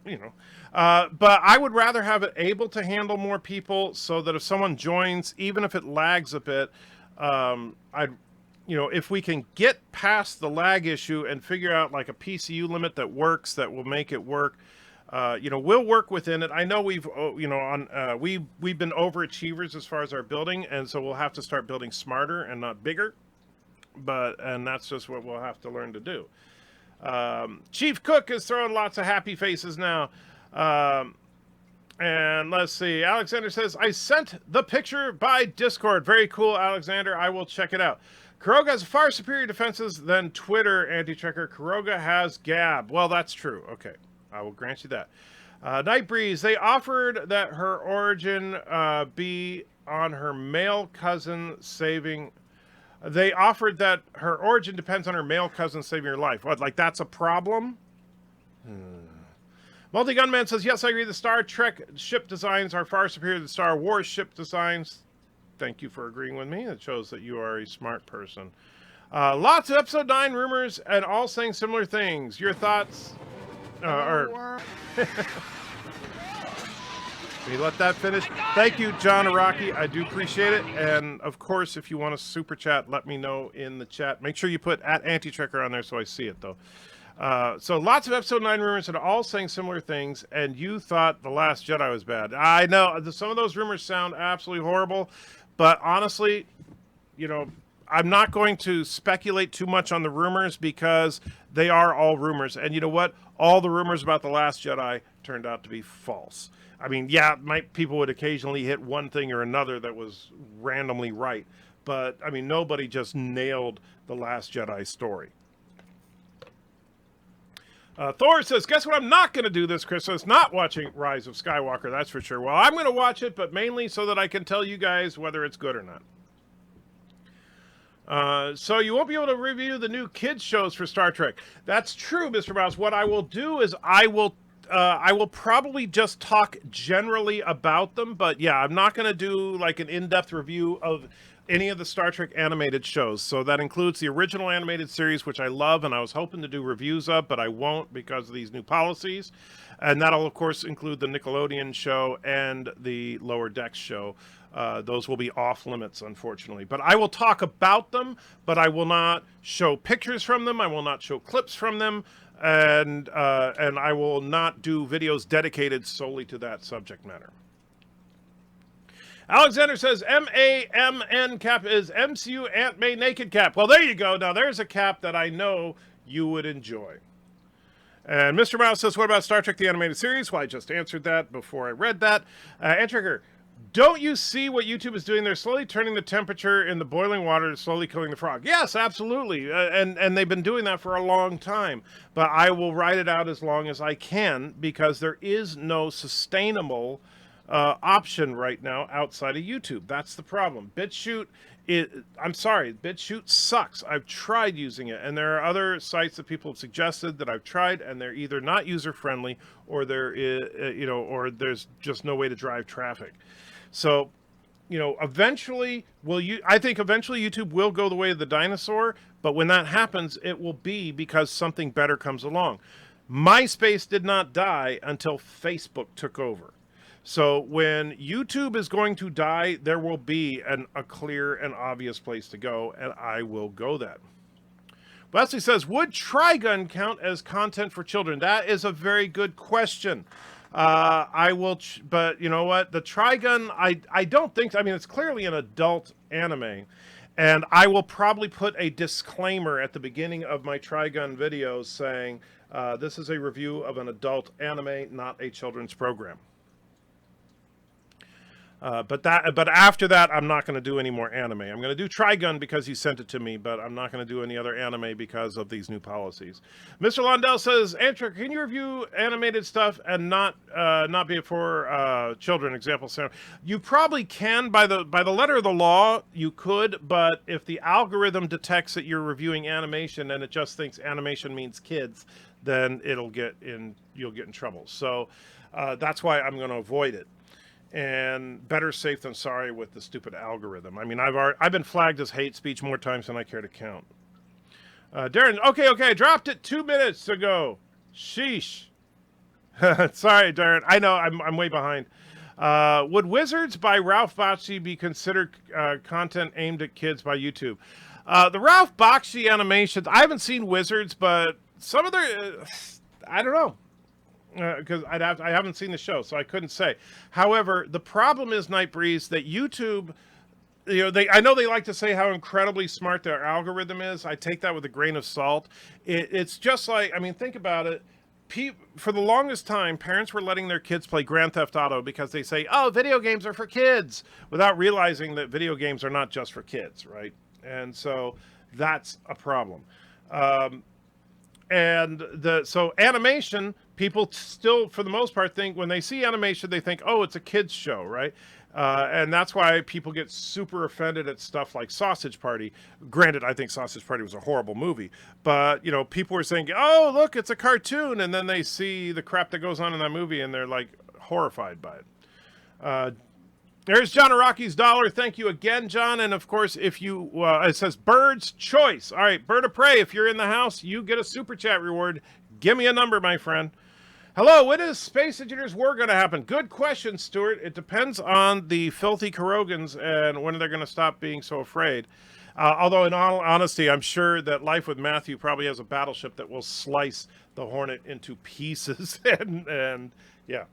you know, but I would rather have it able to handle more people, so that if someone joins, even if it lags a bit, if we can get past the lag issue and figure out like a PCU limit that works, that will make it work, we'll work within it. I know we've been overachievers as far as our building, and so we'll have to start building smarter and not bigger. And that's just what we'll have to learn to do. Chief Cook is throwing lots of happy faces now. And let's see. Alexander says, I sent the picture by Discord. Very cool, Alexander. I will check it out. Kuroga has far superior defenses than Twitter, anti-checker. Kuroga has Gab. Well, that's true. Okay. I will grant you that. Night Breeze, they offered that her origin be on her male cousin saving... They offered that her origin depends on her male cousin saving her life. What, like that's a problem? Multi-Gunman says, yes, I agree. The Star Trek ship designs are far superior to the Star Wars ship designs. Thank you for agreeing with me. It shows that you are a smart person. Lots of Episode 9 rumors and all saying similar things. Your thoughts? Can you let that finish? Thank you, John Araki. I do appreciate it. And, of course, if you want to super chat, let me know in the chat. Make sure you put @AntiTrekker on there so I see it, though. So lots of Episode 9 rumors and all saying similar things, and you thought The Last Jedi was bad. I know. Some of those rumors sound absolutely horrible, but honestly, I'm not going to speculate too much on the rumors because they are all rumors. And you know what? All the rumors about The Last Jedi turned out to be false. I mean, yeah, people would occasionally hit one thing or another that was randomly right. But, I mean, nobody just nailed The Last Jedi story. Thor says, guess what I'm not going to do this Christmas? Not watching Rise of Skywalker, that's for sure. Well, I'm going to watch it, but mainly so that I can tell you guys whether it's good or not. So you won't be able to review the new kids shows for Star Trek. That's true, Mr. Mouse. What I will do is I will probably just talk generally about them, but yeah, I'm not going to do like an in-depth review of any of the Star Trek animated shows. So that includes the original animated series, which I love, and I was hoping to do reviews of, but I won't because of these new policies. And that'll, of course, include the Nickelodeon show and the Lower Decks show. Those will be off limits, unfortunately. But I will talk about them, but I will not show pictures from them. I will not show clips from them. And I will not do videos dedicated solely to that subject matter. Alexander says, MAMN cap is MCU Aunt May Naked cap. Well, there you go. Now, there's a cap that I know you would enjoy. And Mr. Mouse says, what about Star Trek the Animated Series? Well, I just answered that before I read that. Antrigger, don't you see what YouTube is doing? They're slowly turning the temperature in the boiling water to slowly killing the frog. Yes, absolutely. And they've been doing that for a long time. But I will ride it out as long as I can because there is no sustainable option right now outside of YouTube. That's the problem. I'm sorry, BitChute sucks. I've tried using it, and there are other sites that people have suggested that I've tried, and they're either not user friendly, or or there's just no way to drive traffic. So, eventually, I think eventually YouTube will go the way of the dinosaur, but when that happens, it will be because something better comes along. MySpace did not die until Facebook took over. So when YouTube is going to die, there will be a clear and obvious place to go, and I will go that. Wesley says, would Trigun count as content for children? That is a very good question. I will, but you know what? The Trigun, I don't think, I mean, it's clearly an adult anime, and I will probably put a disclaimer at the beginning of my Trigun videos saying, this is a review of an adult anime, not a children's program. But after that, I'm not going to do any more anime. I'm going to do Trigun because he sent it to me, but I'm not going to do any other anime because of these new policies. Mr. Londell says, Antra, can you review animated stuff and not be for children? Example, you probably can by the letter of the law. You could, but if the algorithm detects that you're reviewing animation and it just thinks animation means kids, then you'll get in trouble. So that's why I'm going to avoid it. And better safe than sorry with the stupid algorithm. I mean, I've been flagged as hate speech more times than I care to count. Darren, okay, I dropped it 2 minutes ago. Sheesh. Sorry, Darren. I know I'm way behind. Would Wizards by Ralph Bakshi be considered content aimed at kids by YouTube? The Ralph Bakshi animations, I haven't seen Wizards, but some of their, I don't know. Because I haven't seen the show, so I couldn't say. However, the problem is, Nightbreeze, that YouTube, I know they like to say how incredibly smart their algorithm is. I take that with a grain of salt. It's just like, I mean, think about it. For the longest time, parents were letting their kids play Grand Theft Auto because they say, oh, video games are for kids, without realizing that video games are not just for kids, right? And so that's a problem. So animation, people still, for the most part, think when they see animation, they think, oh, it's a kid's show, right? And that's why people get super offended at stuff like Sausage Party. Granted, I think Sausage Party was a horrible movie, but, people are saying, oh, look, it's a cartoon. And then they see the crap that goes on in that movie and they're like horrified by it. There's John Araki's dollar. Thank you again, John. And of course, if you, it says Bird's Choice. All right, BIRDOPREY, if you're in the house, you get a super chat reward. Give me a number, my friend. Hello, when is Space Engineers War going to happen? Good question, Stuart. It depends on the filthy Kurogans and when they're going to stop being so afraid. Although, in all honesty, I'm sure that Life with Matthew probably has a battleship that will slice the Hornet into pieces. and yeah.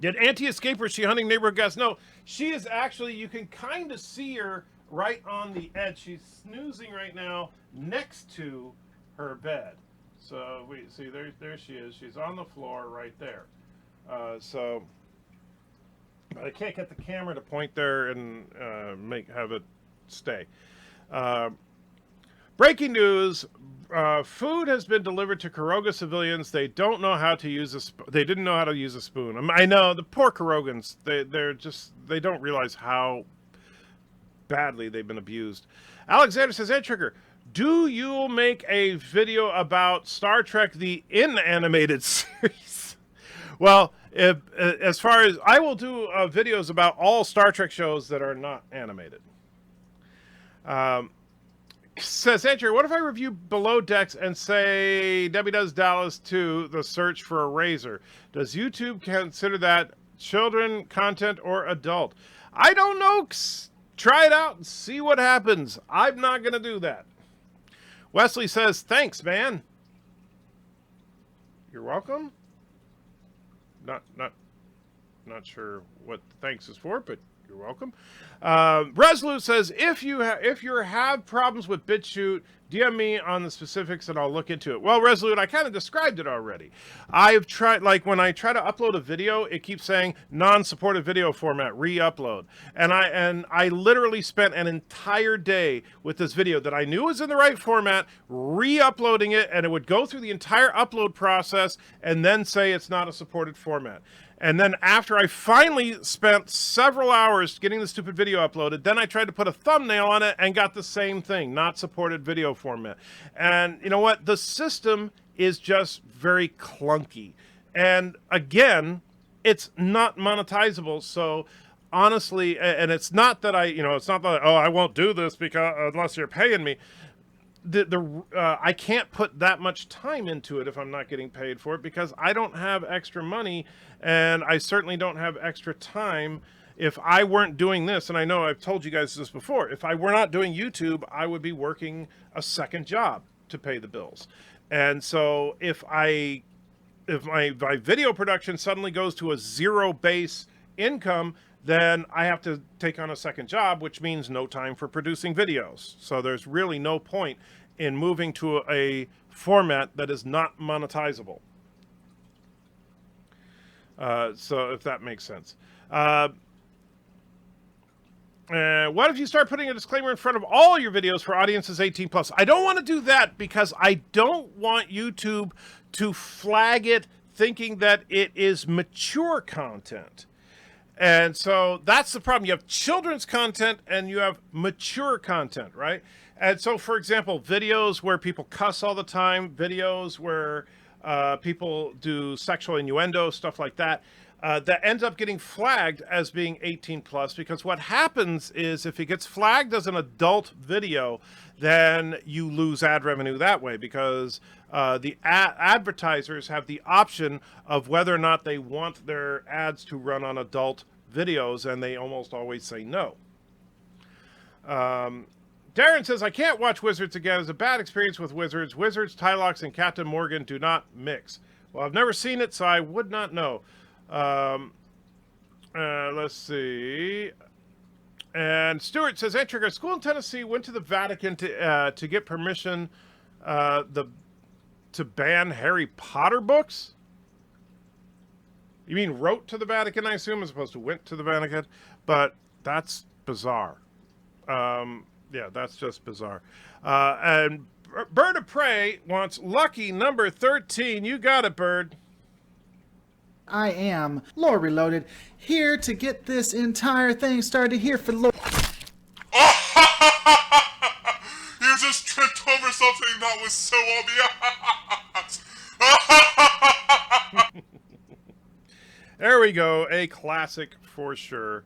Did Auntie escape, or is she hunting neighborhood guests? No, she is actually, you can kind of see her right on the edge. She's snoozing right now next to her bed. So we see there she is. She's on the floor right there. So I can't get the camera to point there and have it stay. Breaking news: food has been delivered to Kuroga civilians. They don't know how to use they didn't know how to use a spoon. I know the poor Kurogans. They don't realize how badly they've been abused. Alexander says, "Ed Trigger, do you make a video about Star Trek the animated series?" Well, as far as I will do videos about all Star Trek shows that are not animated. Says Andrew, what if I review Below Decks and say Debbie Does Dallas 2, The Search for a Razor? Does YouTube consider that children content or adult? I don't know. Try it out and see what happens. I'm not going to do that. Wesley says, thanks, man. You're welcome. Not sure what thanks is for, but you're welcome. Resolute says, if you have problems with BitChute, DM me on the specifics and I'll look into it. Well, Resolute, I kind of described it already. I've tried, like when I try to upload a video, it keeps saying non-supported video format, re-upload. And I literally spent an entire day with this video that I knew was in the right format, re-uploading it, and it would go through the entire upload process and then say it's not a supported format. And then after I finally spent several hours getting the stupid video uploaded, then I tried to put a thumbnail on it and got the same thing, not supported video format. And you know what? The system is just very clunky. And again, it's not monetizable. So honestly, and it's not that it's not that, oh, I won't do this because unless you're paying me. I can't put that much time into it if I'm not getting paid for it because I don't have extra money and I certainly don't have extra time. If I weren't doing this, and I know I've told you guys this before, if I were not doing YouTube, I would be working a second job to pay the bills. And so if my video production suddenly goes to a zero base income, then I have to take on a second job, which means no time for producing videos. So there's really no point in moving to a format that is not monetizable. So if that makes sense. What if you start putting a disclaimer in front of all your videos for audiences 18 plus? I don't want to do that because I don't want YouTube to flag it thinking that it is mature content. And so that's the problem. You have children's content and you have mature content, right? And so, for example, videos where people cuss all the time, videos where people do sexual innuendo, stuff like that, that ends up getting flagged as being 18 plus, because what happens is if it gets flagged as an adult video, then you lose ad revenue that way, because the advertisers have the option of whether or not they want their ads to run on adult videos, and they almost always say no. Darren says, I can't watch Wizards again. It's a bad experience with Wizards. Wizards, Tylox, and Captain Morgan do not mix. Well, I've never seen it, so I would not know. Let's see. And Stuart says, Entry, a school in Tennessee went to the Vatican to get permission to ban Harry Potter books? You mean wrote to the Vatican, I assume, as opposed to went to the Vatican? But that's bizarre. Yeah, that's just bizarre. And BIRDOPREY wants lucky number 13. You got it, Bird. I am Lore Reloaded, here to get this entire thing started here for Lore. You just tripped over something that was so obvious. There we go. A classic for sure.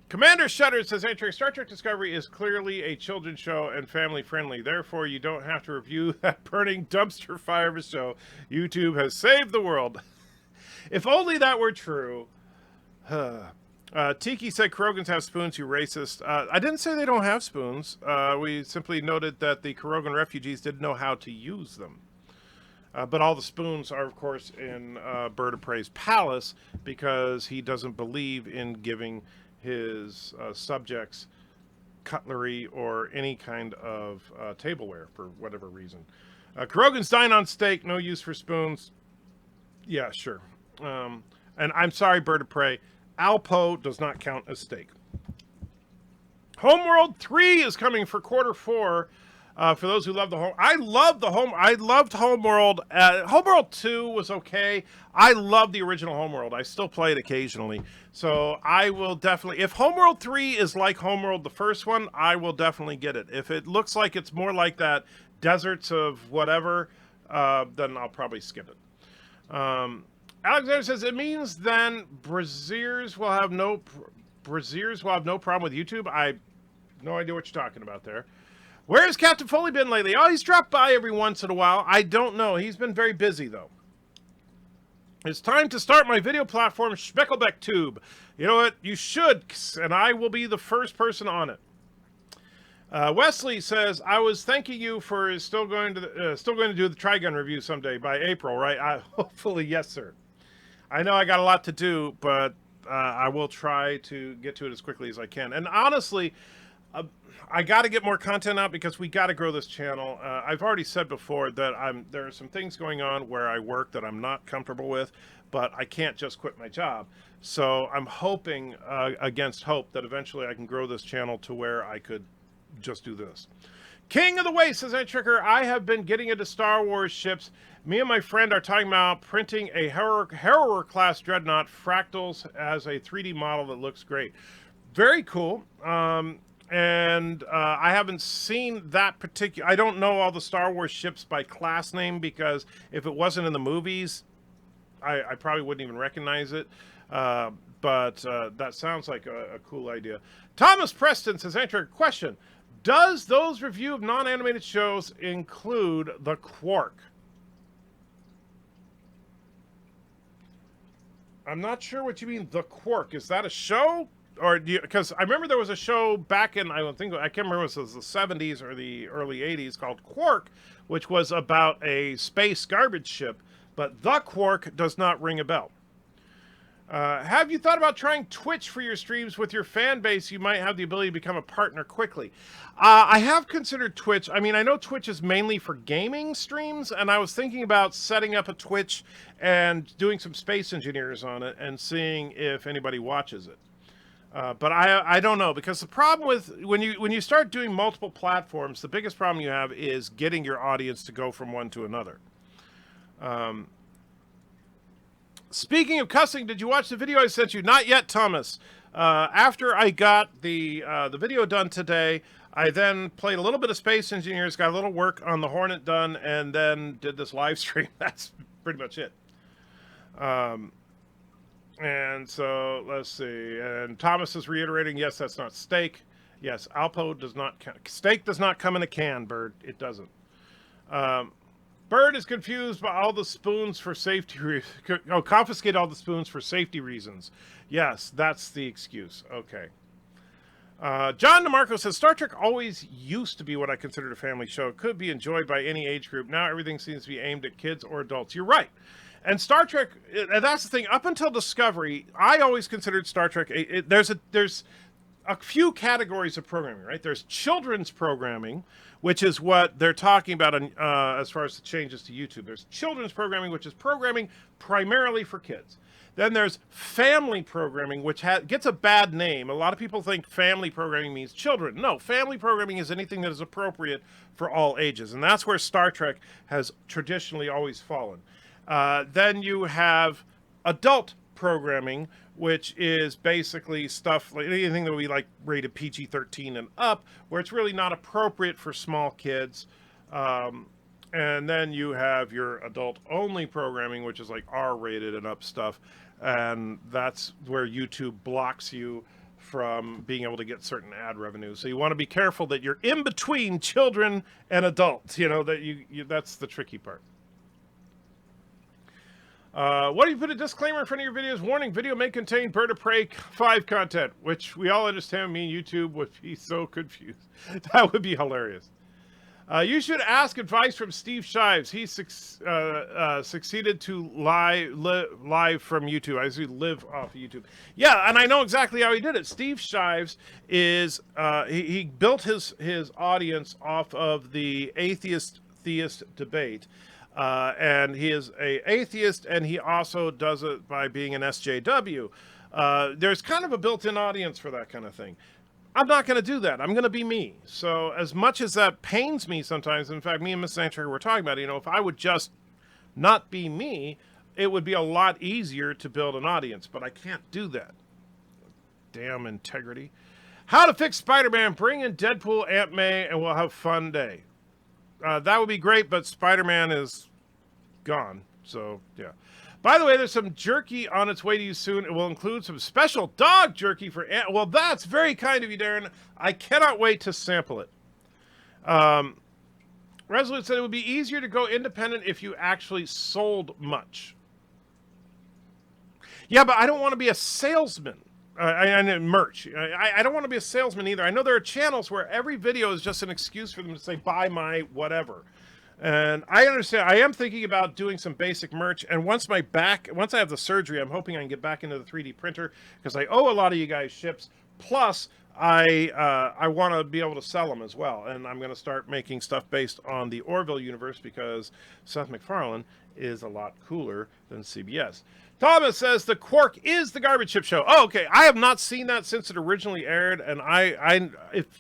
Commander Shutter says, Entry, Star Trek Discovery is clearly a children's show and family friendly. Therefore, you don't have to review that burning dumpster fire of a show. YouTube has saved the world. If only that were true. Tiki said Kurogans have spoons, you racist. I didn't say they don't have spoons. We simply noted that the Kurogan refugees didn't know how to use them. But all the spoons are, of course, in BIRDOPREY's palace because he doesn't believe in giving his subjects cutlery or any kind of tableware for whatever reason. Kurogans dine on steak, no use for spoons. Yeah, sure. And I'm sorry, BIRDOPREY, Alpo does not count as steak. Homeworld 3 is coming for Q4. For those who love the home, I loved Homeworld. Homeworld 2 was okay. I love the original Homeworld. I still play it occasionally. So I will definitely, if Homeworld 3 is like Homeworld, the first one, I will definitely get it. If it looks like it's more like that Deserts of whatever, then I'll probably skip it. Alexander says, it means then Braziers will have no problem with YouTube. I have no idea what you're talking about there. Where's Captain Foley been lately? Oh, he's dropped by every once in a while. I don't know. He's been very busy, though. It's time to start my video platform, Specklebeck Tube. You know what? You should, and I will be the first person on it. Wesley says, I was thanking you for still going to do the Trigun review someday by April, right? Hopefully, yes, sir. I know I got a lot to do, but I will try to get to it as quickly as I can. And honestly, I got to get more content out because we got to grow this channel. I've already said before that there are some things going on where I work that I'm not comfortable with, but I can't just quit my job. So I'm hoping against hope that eventually I can grow this channel to where I could just do this. King of the Waste says, Tricker, I have been getting into Star Wars ships. Me and my friend are talking about printing a Harrower class dreadnought fractals as a 3D model that looks great. Very cool. And I haven't seen that particular... I don't know all the Star Wars ships by class name because if it wasn't in the movies, I probably wouldn't even recognize it. But that sounds like a cool idea. Thomas Preston says, question. Does those review of non-animated shows include the Quark? I'm not sure what you mean, the Quark. Is that a show? Or because I remember there was a show back in, I can't remember if it was the 70s or the early 80s called Quark, which was about a space garbage ship, but the Quark does not ring a bell. Have you thought about trying Twitch for your streams with your fan base? You might have the ability to become a partner quickly. I have considered Twitch. I mean, I know Twitch is mainly for gaming streams, and I was thinking about setting up a Twitch and doing some Space Engineers on it and seeing if anybody watches it. But I don't know, because the problem with when you start doing multiple platforms, the biggest problem you have is getting your audience to go from one to another. Speaking of cussing, did you watch the video I sent you? Not yet, Thomas. After I got the video done today, I then played a little bit of Space Engineers, got a little work on the Hornet done, and then did this live stream. That's pretty much it. And so, let's see. And Thomas is reiterating, yes, that's not steak. Yes, Alpo does not... Steak does not come in a can, Bird. It doesn't. Bird is confused by all the spoons for safety reasons. Oh, confiscate all the spoons for safety reasons. Yes, that's the excuse. Okay. John DeMarco says, Star Trek always used to be what I considered a family show. It could be enjoyed by any age group. Now everything seems to be aimed at kids or adults. You're right. And Star Trek, and that's the thing, up until Discovery, I always considered Star Trek, there's a few categories of programming, right? There's children's programming, which is what they're talking about as far as the changes to YouTube. There's children's programming, which is programming primarily for kids. Then there's family programming, which gets a bad name. A lot of people think family programming means children. No, family programming is anything that is appropriate for all ages. And that's where Star Trek has traditionally always fallen. Then you have adult programming, which is basically stuff like anything that would be like rated PG-13 and up, where it's really not appropriate for small kids. And then you have your adult-only programming, which is like R-rated and up stuff. And that's where YouTube blocks you from being able to get certain ad revenue. So you want to be careful that you're in between children and adults. You know, that that's the tricky part. What do you put a disclaimer in front of your videos? Warning, video may contain BIRDOPREY 5 content, which we all understand. Me and YouTube would be so confused. That would be hilarious. You should ask advice from Steve Shives. He succeeded to live from YouTube. I usually live off of YouTube. Yeah, and I know exactly how he did it. Steve Shives is, he built his audience off of the atheist-theist debate. And he is an atheist, and he also does it by being an SJW. There's kind of a built-in audience for that kind of thing. I'm not going to do that. I'm going to be me. So as much as that pains me sometimes, in fact, me and Mrs. Antrager were talking about it, if I would just not be me, it would be a lot easier to build an audience, but I can't do that. Damn integrity. How to fix Spider-Man. Bring in Deadpool, Aunt May, and we'll have a fun day. That would be great, but Spider-Man is gone. So, yeah. By the way, there's some jerky on its way to you soon. It will include some special dog jerky for Aunt. Well, that's very kind of you, Darren. I cannot wait to sample it. Resolute said it would be easier to go independent if you actually sold much. Yeah, but I don't want to be a salesman. I merch. I don't want to be a salesman either. I know there are channels where every video is just an excuse for them to say, buy my whatever. And I understand. I am thinking about doing some basic merch. And once I have the surgery, I'm hoping I can get back into the 3D printer because I owe a lot of you guys ships. Plus, I want to be able to sell them as well, and I'm going to start making stuff based on the Orville universe because Seth MacFarlane is a lot cooler than CBS. Thomas says the Quark is the Garbage Chip Show. Oh, okay. I have not seen that since it originally aired, and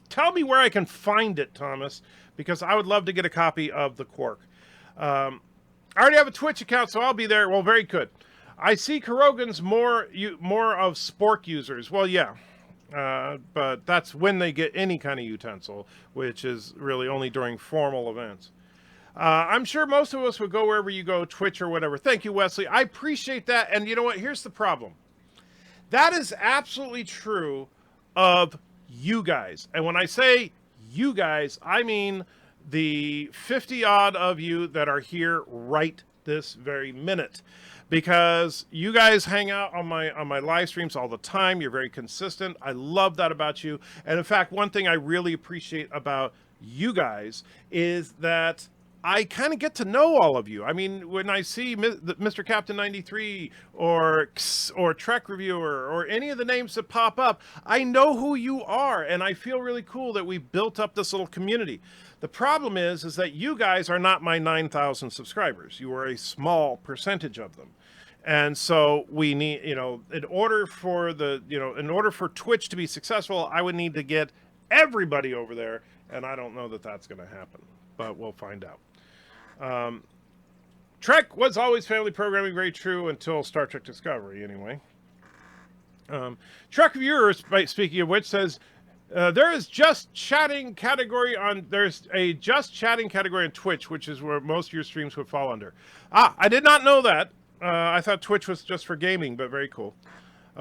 tell me where I can find it, Thomas, because I would love to get a copy of the Quark. I already have a Twitch account, so I'll be there. Well, very good. I see Kurogan's more of Spork users. Well, yeah. But that's when they get any kind of utensil, which is really only during formal events. I'm sure most of us would go wherever you go, Twitch or whatever. Thank you, Wesley. I appreciate that. And you know what? Here's the problem. That is absolutely true of you guys. And when I say you guys, I mean the 50-odd of you that are here right this very minute. Because you guys hang out on my live streams all the time. You're very consistent. I love that about you. And in fact, one thing I really appreciate about you guys is that I kind of get to know all of you. I mean, when I see Mr. Captain 93 or Trek Reviewer or any of the names that pop up, I know who you are, and I feel really cool that we built up this little community. The problem is that you guys are not my 9,000 subscribers. You are a small percentage of them. And so we need, in order for Twitch to be successful, I would need to get everybody over there, and I don't know that that's going to happen, but we'll find out. Trek was always family programming, very true until Star Trek Discovery, anyway. Trek Reviewer, speaking of which, says there's a just chatting category on Twitch, which is where most of your streams would fall under. I did not know that. I thought Twitch was just for gaming, but very cool.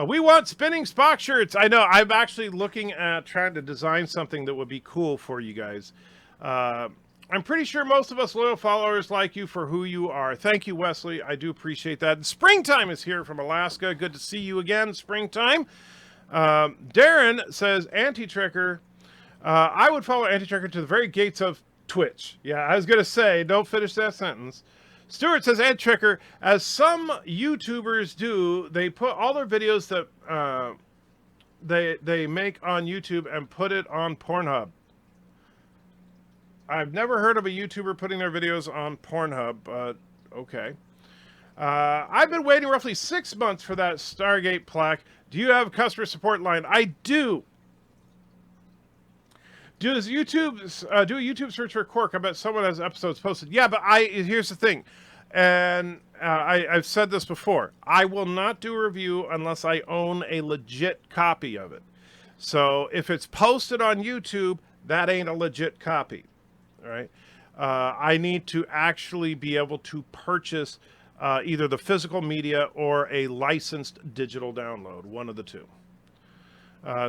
We want spinning Spock shirts. I know. I'm actually looking at trying to design something that would be cool for you guys. I'm pretty sure most of us loyal followers like you for who you are. Thank you, Wesley. I do appreciate that. And Springtime is here from Alaska. Good to see you again, Springtime. Darren says, Anti-Trekker. I would follow Anti-Trekker to the very gates of Twitch. Yeah, I was going to say, don't finish that sentence. Stuart says, Anti-Trekker, as some YouTubers do, they put all their videos that they make on YouTube and put it on Pornhub. I've never heard of a YouTuber putting their videos on Pornhub, but okay. I've been waiting roughly 6 months for that Stargate plaque. Do you have a customer support line? I do. Do a YouTube search for Quark? I bet someone has episodes posted. Yeah, but here's the thing. And I've said this before. I will not do a review unless I own a legit copy of it. So if it's posted on YouTube, that ain't a legit copy. All right. I need to actually be able to purchase either the physical media or a licensed digital download, one of the two.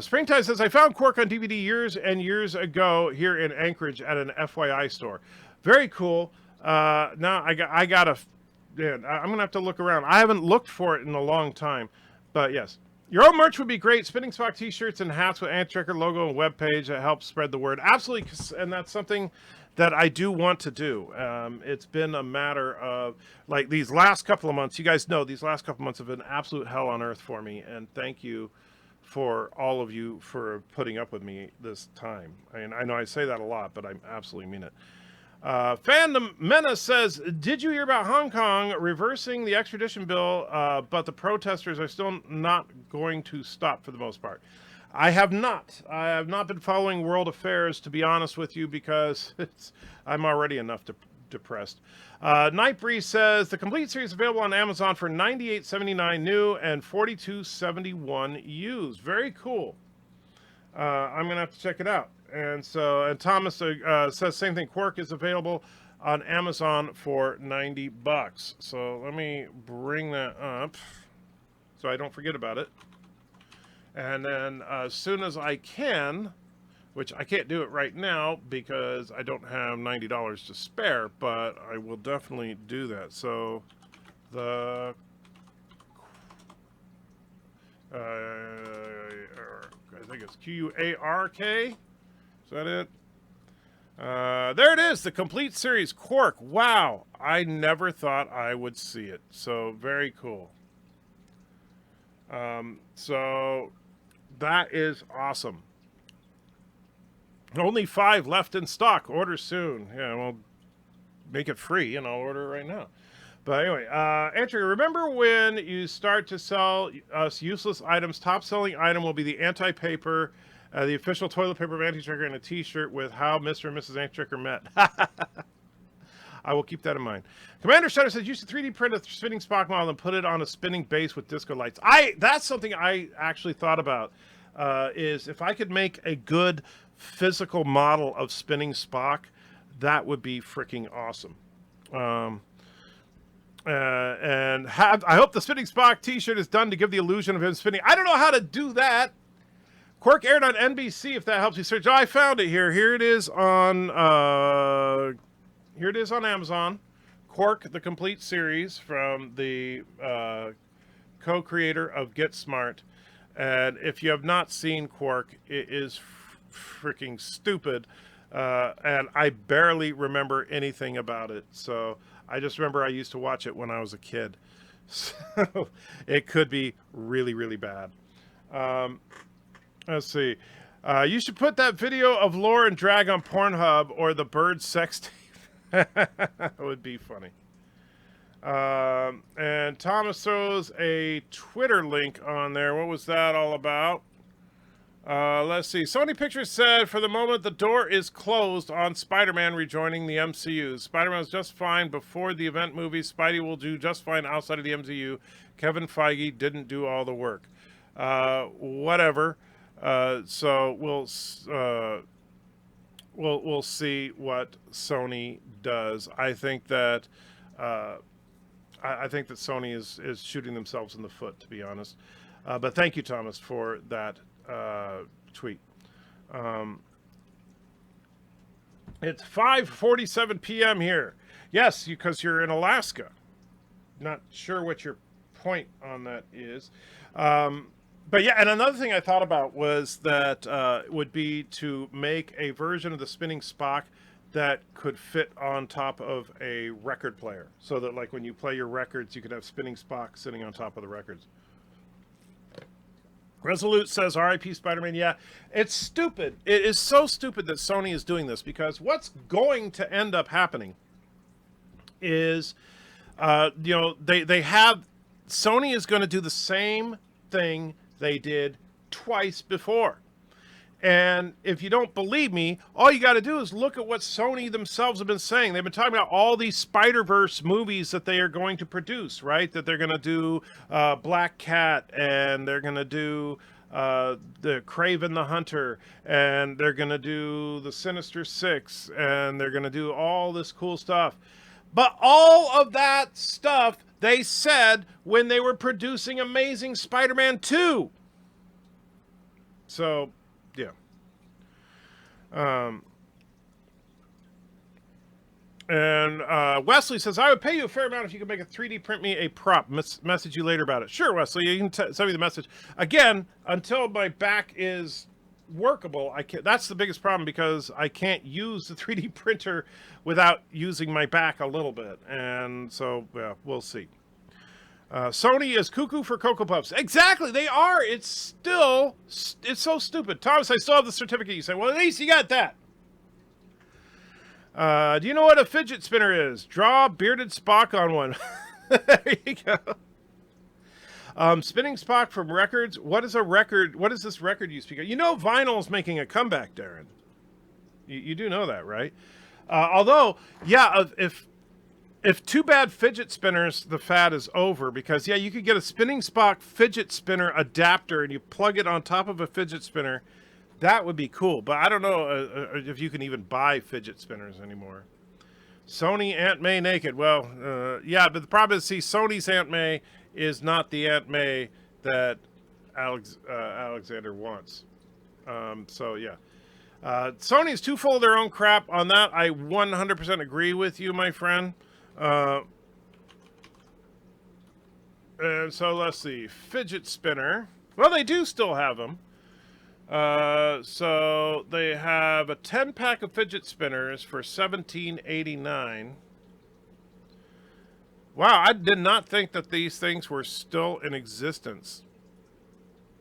Springtime says, I found Quark on DVD years and years ago here in Anchorage at an FYI store. Very cool. Now I'm going to have to look around. I haven't looked for it in a long time, but yes. Your own merch would be great. Spinning Spock t-shirts and hats with Anti-Trekker logo and webpage that helps spread the word. Absolutely, and that's something that I do want to do. It's been a matter of, like, these last couple of months. You guys know these last couple of months have been absolute hell on earth for me, and thank you for all of you for putting up with me this time. I mean, I know I say that a lot, but I absolutely mean it. Fandom Menace says, did you hear about Hong Kong reversing the extradition bill, but the protesters are still not going to stop for the most part? I have not. I have not been following world affairs, to be honest with you, because I'm already enough depressed. Night Breeze says, the complete series available on Amazon for $98.79 new and $42.71 used. Very cool. I'm going to have to check it out. And Thomas says same thing. Quark is available on Amazon for $90. So let me bring that up so I don't forget about it. And then as soon as I can, which I can't do it right now because I don't have $90 to spare, but I will definitely do that. So the I think it's Q-U-A-R-K. Is that it? There it is, the complete series, Quark. Wow, I never thought I would see it. So very cool. So that is awesome. Only 5 left in stock. Order soon. Yeah, well, make it free and I'll order it right now. But anyway, Andrew, remember when you start to sell us useless items, top selling item will be the anti-paper, the official toilet paper of Anti-Tricker, and a t-shirt with how Mr. and Mrs. Anti-Tricker met. I will keep that in mind. Commander Shutter says, use the 3D print a spinning Spock model and put it on a spinning base with disco lights. That's something I actually thought about, is if I could make a good physical model of spinning Spock, that would be freaking awesome. I hope the Spinning Spock t-shirt is done to give the illusion of him spinning. I don't know how to do that. Quark aired on NBC, if that helps you search. Oh, I found it here. Here it is on Amazon. Quark, the complete series from the co-creator of Get Smart. And if you have not seen Quark, it is freaking stupid. And I barely remember anything about it. So I just remember I used to watch it when I was a kid. So it could be really, really bad. Let's see. You should put that video of Lore and Drag on Pornhub or the Bird sex tape. That would be funny. And Thomas throws a Twitter link on there. What was that all about? Let's see. Sony Pictures said, for the moment, the door is closed on Spider-Man rejoining the MCU. Spider-Man was just fine before the event movie. Spidey will do just fine outside of the MCU. Kevin Feige didn't do all the work. Whatever. So we'll see what Sony does. I think that Sony is shooting themselves in the foot, to be honest. But thank you, Thomas, for that tweet. It's 5:47 p.m. here. Yes, because you're in Alaska. Not sure what your point on that is. But yeah, and another thing I thought about was that would be to make a version of the spinning Spock that could fit on top of a record player. So that like when you play your records, you could have spinning Spock sitting on top of the records. Resolute says, R.I.P. Spider-Man. Yeah, it's stupid. It is so stupid that Sony is doing this, because what's going to end up happening is, they have, Sony is going to do the same thing they did twice before. And if you don't believe me, all you got to do is look at what Sony themselves have been saying. They've been talking about all these Spider-Verse movies that they are going to produce, right? That they're going to do Black Cat, and they're going to do the Kraven the Hunter, and they're going to do the Sinister Six, and they're going to do all this cool stuff. But all of that stuff they said when they were producing Amazing Spider-Man 2. So, yeah. Wesley says, I would pay you a fair amount if you could make a 3D print me a prop. Message you later about it. Sure, Wesley, you can send me the message. Again, until my back is workable, I can't. That's the biggest problem, because I can't use the 3D printer without using my back a little bit. And so, yeah, we'll see. Sony is cuckoo for Cocoa Puffs. Exactly, they are. It's so stupid. Thomas, I still have the certificate. You say, well, at least you got that. Do you know what a fidget spinner is? Draw a bearded Spock on one. There you go. Spinning Spock from records. What is a record? What is this record you speak of? You know vinyl's making a comeback, Darren. You do know that, right? Although, yeah, if Too Bad fidget spinners, the fad is over, because, yeah, you could get a Spinning Spock fidget spinner adapter and you plug it on top of a fidget spinner. That would be cool, but I don't know if you can even buy fidget spinners anymore. Sony Aunt May naked. Well, yeah, but the problem is, see, Sony's Aunt May is not the Aunt May that Alexander wants. So, yeah. Sony's too full of their own crap on that. I 100% agree with you, my friend. And so let's see. Fidget spinner. Well, they do still have them. So they have a 10-pack of fidget spinners for $17.89. Wow, I did not think that these things were still in existence.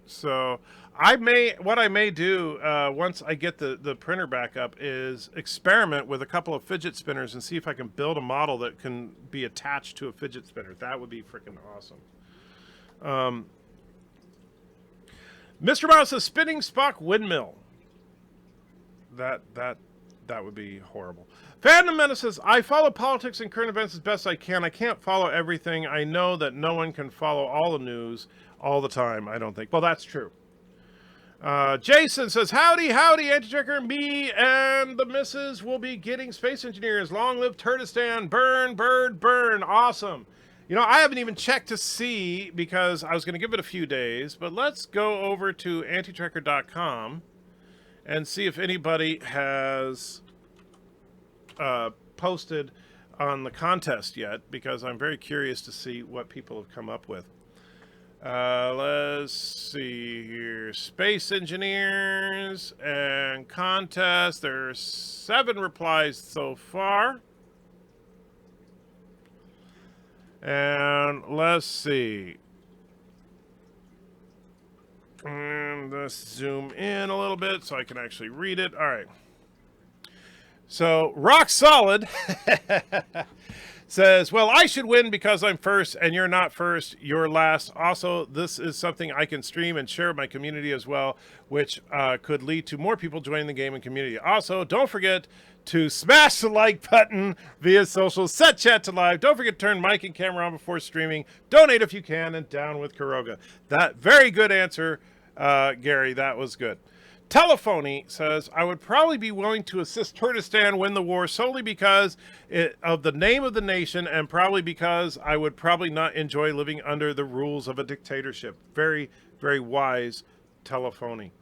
So what I may do once I get the printer back up is experiment with a couple of fidget spinners and see if I can build a model that can be attached to a fidget spinner. That would be freaking awesome. Mr. Miles says spinning Spock windmill. That would be horrible. Phantom Menace says, I follow politics and current events as best I can. I can't follow everything. I know that no one can follow all the news all the time, I don't think. Well, that's true. Jason says, howdy, Anti-Checker. Me and the missus will be getting space engineers. Long live Turdistan. Burn, bird, burn. Awesome. You know, I haven't even checked to see because I was going to give it a few days, but let's go over to antitrekker.com and see if anybody has posted on the contest yet, because I'm very curious to see what people have come up with. Let's see here. Space engineers and contest. There's 7 replies so far. And let's see. And let's zoom in a little bit so I can actually read it. All right. So, Rock Solid says, well, I should win because I'm first and you're not first, you're last. Also, this is something I can stream and share with my community as well, which could lead to more people joining the gaming community. Also, don't forget to smash the like button via social, set chat to live. Don't forget to turn mic and camera on before streaming. Donate if you can, and down with Kuroga. That very good answer, Gary. That was good. Telephony says, I would probably be willing to assist Turdistan win the war solely because of the name of the nation and probably because I would probably not enjoy living under the rules of a dictatorship. Very, very wise Telephony.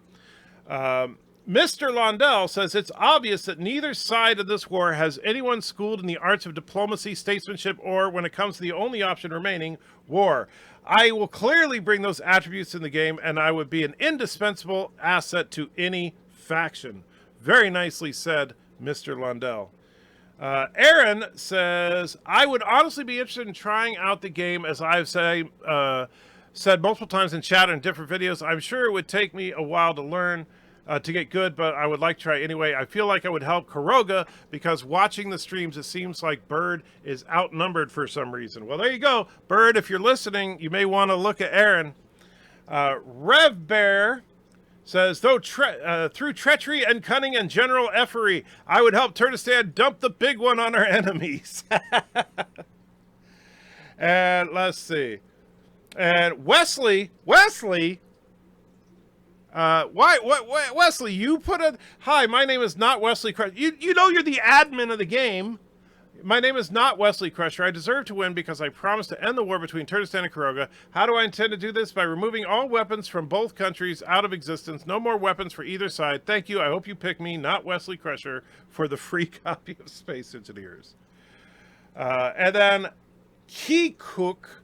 Mr. Londell says, it's obvious that neither side of this war has anyone schooled in the arts of diplomacy, statesmanship, or when it comes to the only option remaining, war. I will clearly bring those attributes in the game, and I would be an indispensable asset to any faction. Very nicely said, Mr. Lundell. Aaron says, I would honestly be interested in trying out the game, as I've said multiple times in chat and different videos. I'm sure it would take me a while to learn to get good, but I would like to try anyway. I feel like I would help Kuroga because watching the streams, it seems like Bird is outnumbered for some reason. Well, there you go. Bird, if you're listening, you may want to look at Aaron. Rev Bear says, though through treachery and cunning and general effery, I would help Turdistan dump the big one on our enemies. And let's see. And Wesley, why, Wesley, you put a, hi, my name is not Wesley Crusher. You know you're the admin of the game. My name is not Wesley Crusher. I deserve to win because I promised to end the war between Turdistan and Kuroga. How do I intend to do this? By removing all weapons from both countries out of existence. No more weapons for either side. Thank you. I hope you pick me, not Wesley Crusher, for the free copy of Space Engineers. And then Key Cook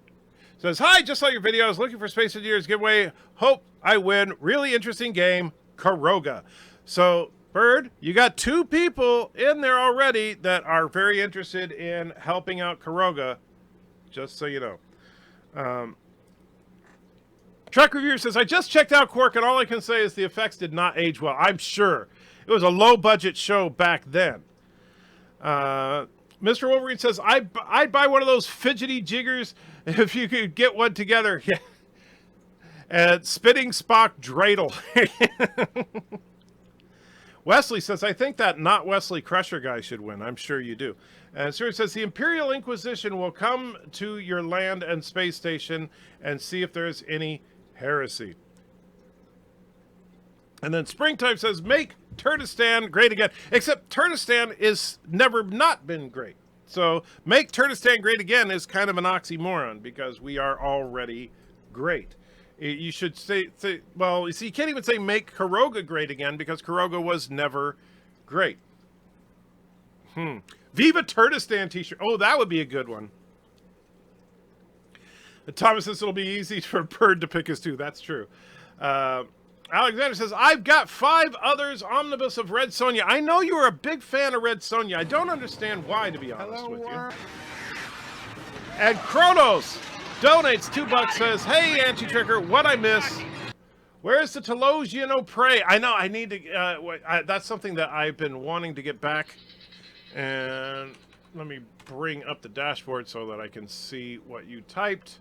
says, hi, just saw your video. I was looking for Space Engineers giveaway. Hope I win. Really interesting game. Kuroga. So, Bird, you got 2 people in there already that are very interested in helping out Kuroga. Just so you know. Truck Reviewer says, I just checked out Quark and all I can say is the effects did not age well. I'm sure. It was a low-budget show back then. Mr. Wolverine says, I'd buy one of those fidgety jiggers if you could get one together. Yeah. And Spitting Spock Dreidel. Wesley says, I think that not Wesley Crusher guy should win. I'm sure you do. And Stuart says, the Imperial Inquisition will come to your land and space station and see if there's any heresy. And then Springtime says, make Turdistan great again. Except Turdistan is never not been great. So make Turdistan great again is kind of an oxymoron because we are already great. You should say, well, you see, you can't even say make Kuroga great again because Kuroga was never great. Viva Turdistan t-shirt. Oh, that would be a good one. Thomas says it'll be easy for Bird to pick his 2. That's true. Alexander says, I've got 5 others omnibus of Red Sonja. I know you are a big fan of Red Sonja. I don't understand why, to be honest with you. And Kronos donates $2, says, hey, Anti-Tricker, what I miss. Where's the Telosian-o-Prey? I know, I need to, that's something that I've been wanting to get back. And let me bring up the dashboard so that I can see what you typed,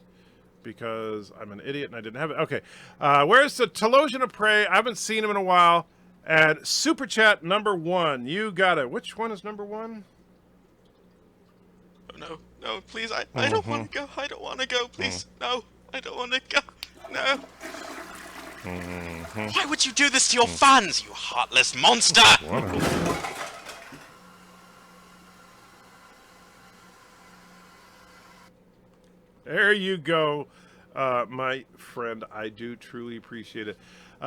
because I'm an idiot and I didn't have it. Okay, where's the Telosian-o-Prey? I haven't seen him in a while. And Super Chat number 1. You got it. Which one is number 1? Oh, no, please, I don't want to go. I don't want to go, please. No, I don't want to go. No. Why would you do this to your fans, you heartless monster? There you go, my friend. I do truly appreciate it.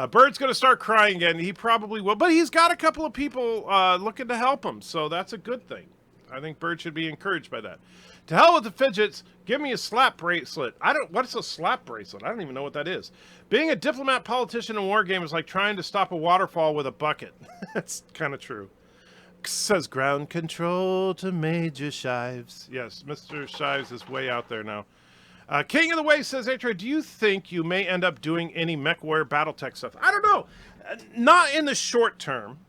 Bird's going to start crying again. He probably will, but he's got a couple of people looking to help him, so that's a good thing. I think Bird should be encouraged by that. To hell with the fidgets. Give me a slap bracelet. What's a slap bracelet? I don't even know what that is. Being a diplomat, politician, and war game is like trying to stop a waterfall with a bucket. That's kind of true. Says ground control to Major Shives. Yes, Mr. Shives is way out there now. King of the Way says, Atro, do you think you may end up doing any MechWarrior Battletech stuff? I don't know. Not in the short term,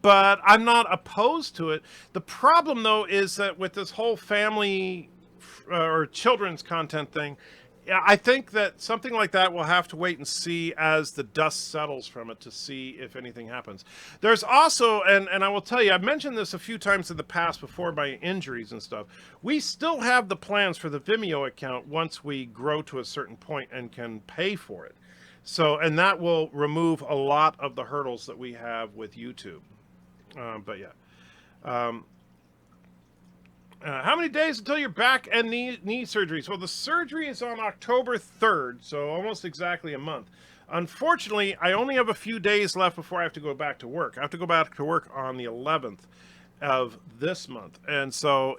but I'm not opposed to it. The problem, though, is that with this whole family or children's content thing, I think that something like that will have to wait and see as the dust settles from it to see if anything happens. There's also, and I will tell you, I've mentioned this a few times in the past before my injuries and stuff. We still have the plans for the Vimeo account once we grow to a certain point and can pay for it. So, and that will remove a lot of the hurdles that we have with YouTube. But yeah. How many days until your back and knee surgery? So the surgery is on October 3rd, so almost exactly a month. Unfortunately, I only have a few days left before I have to go back to work. I have to go back to work on the 11th of this month. And so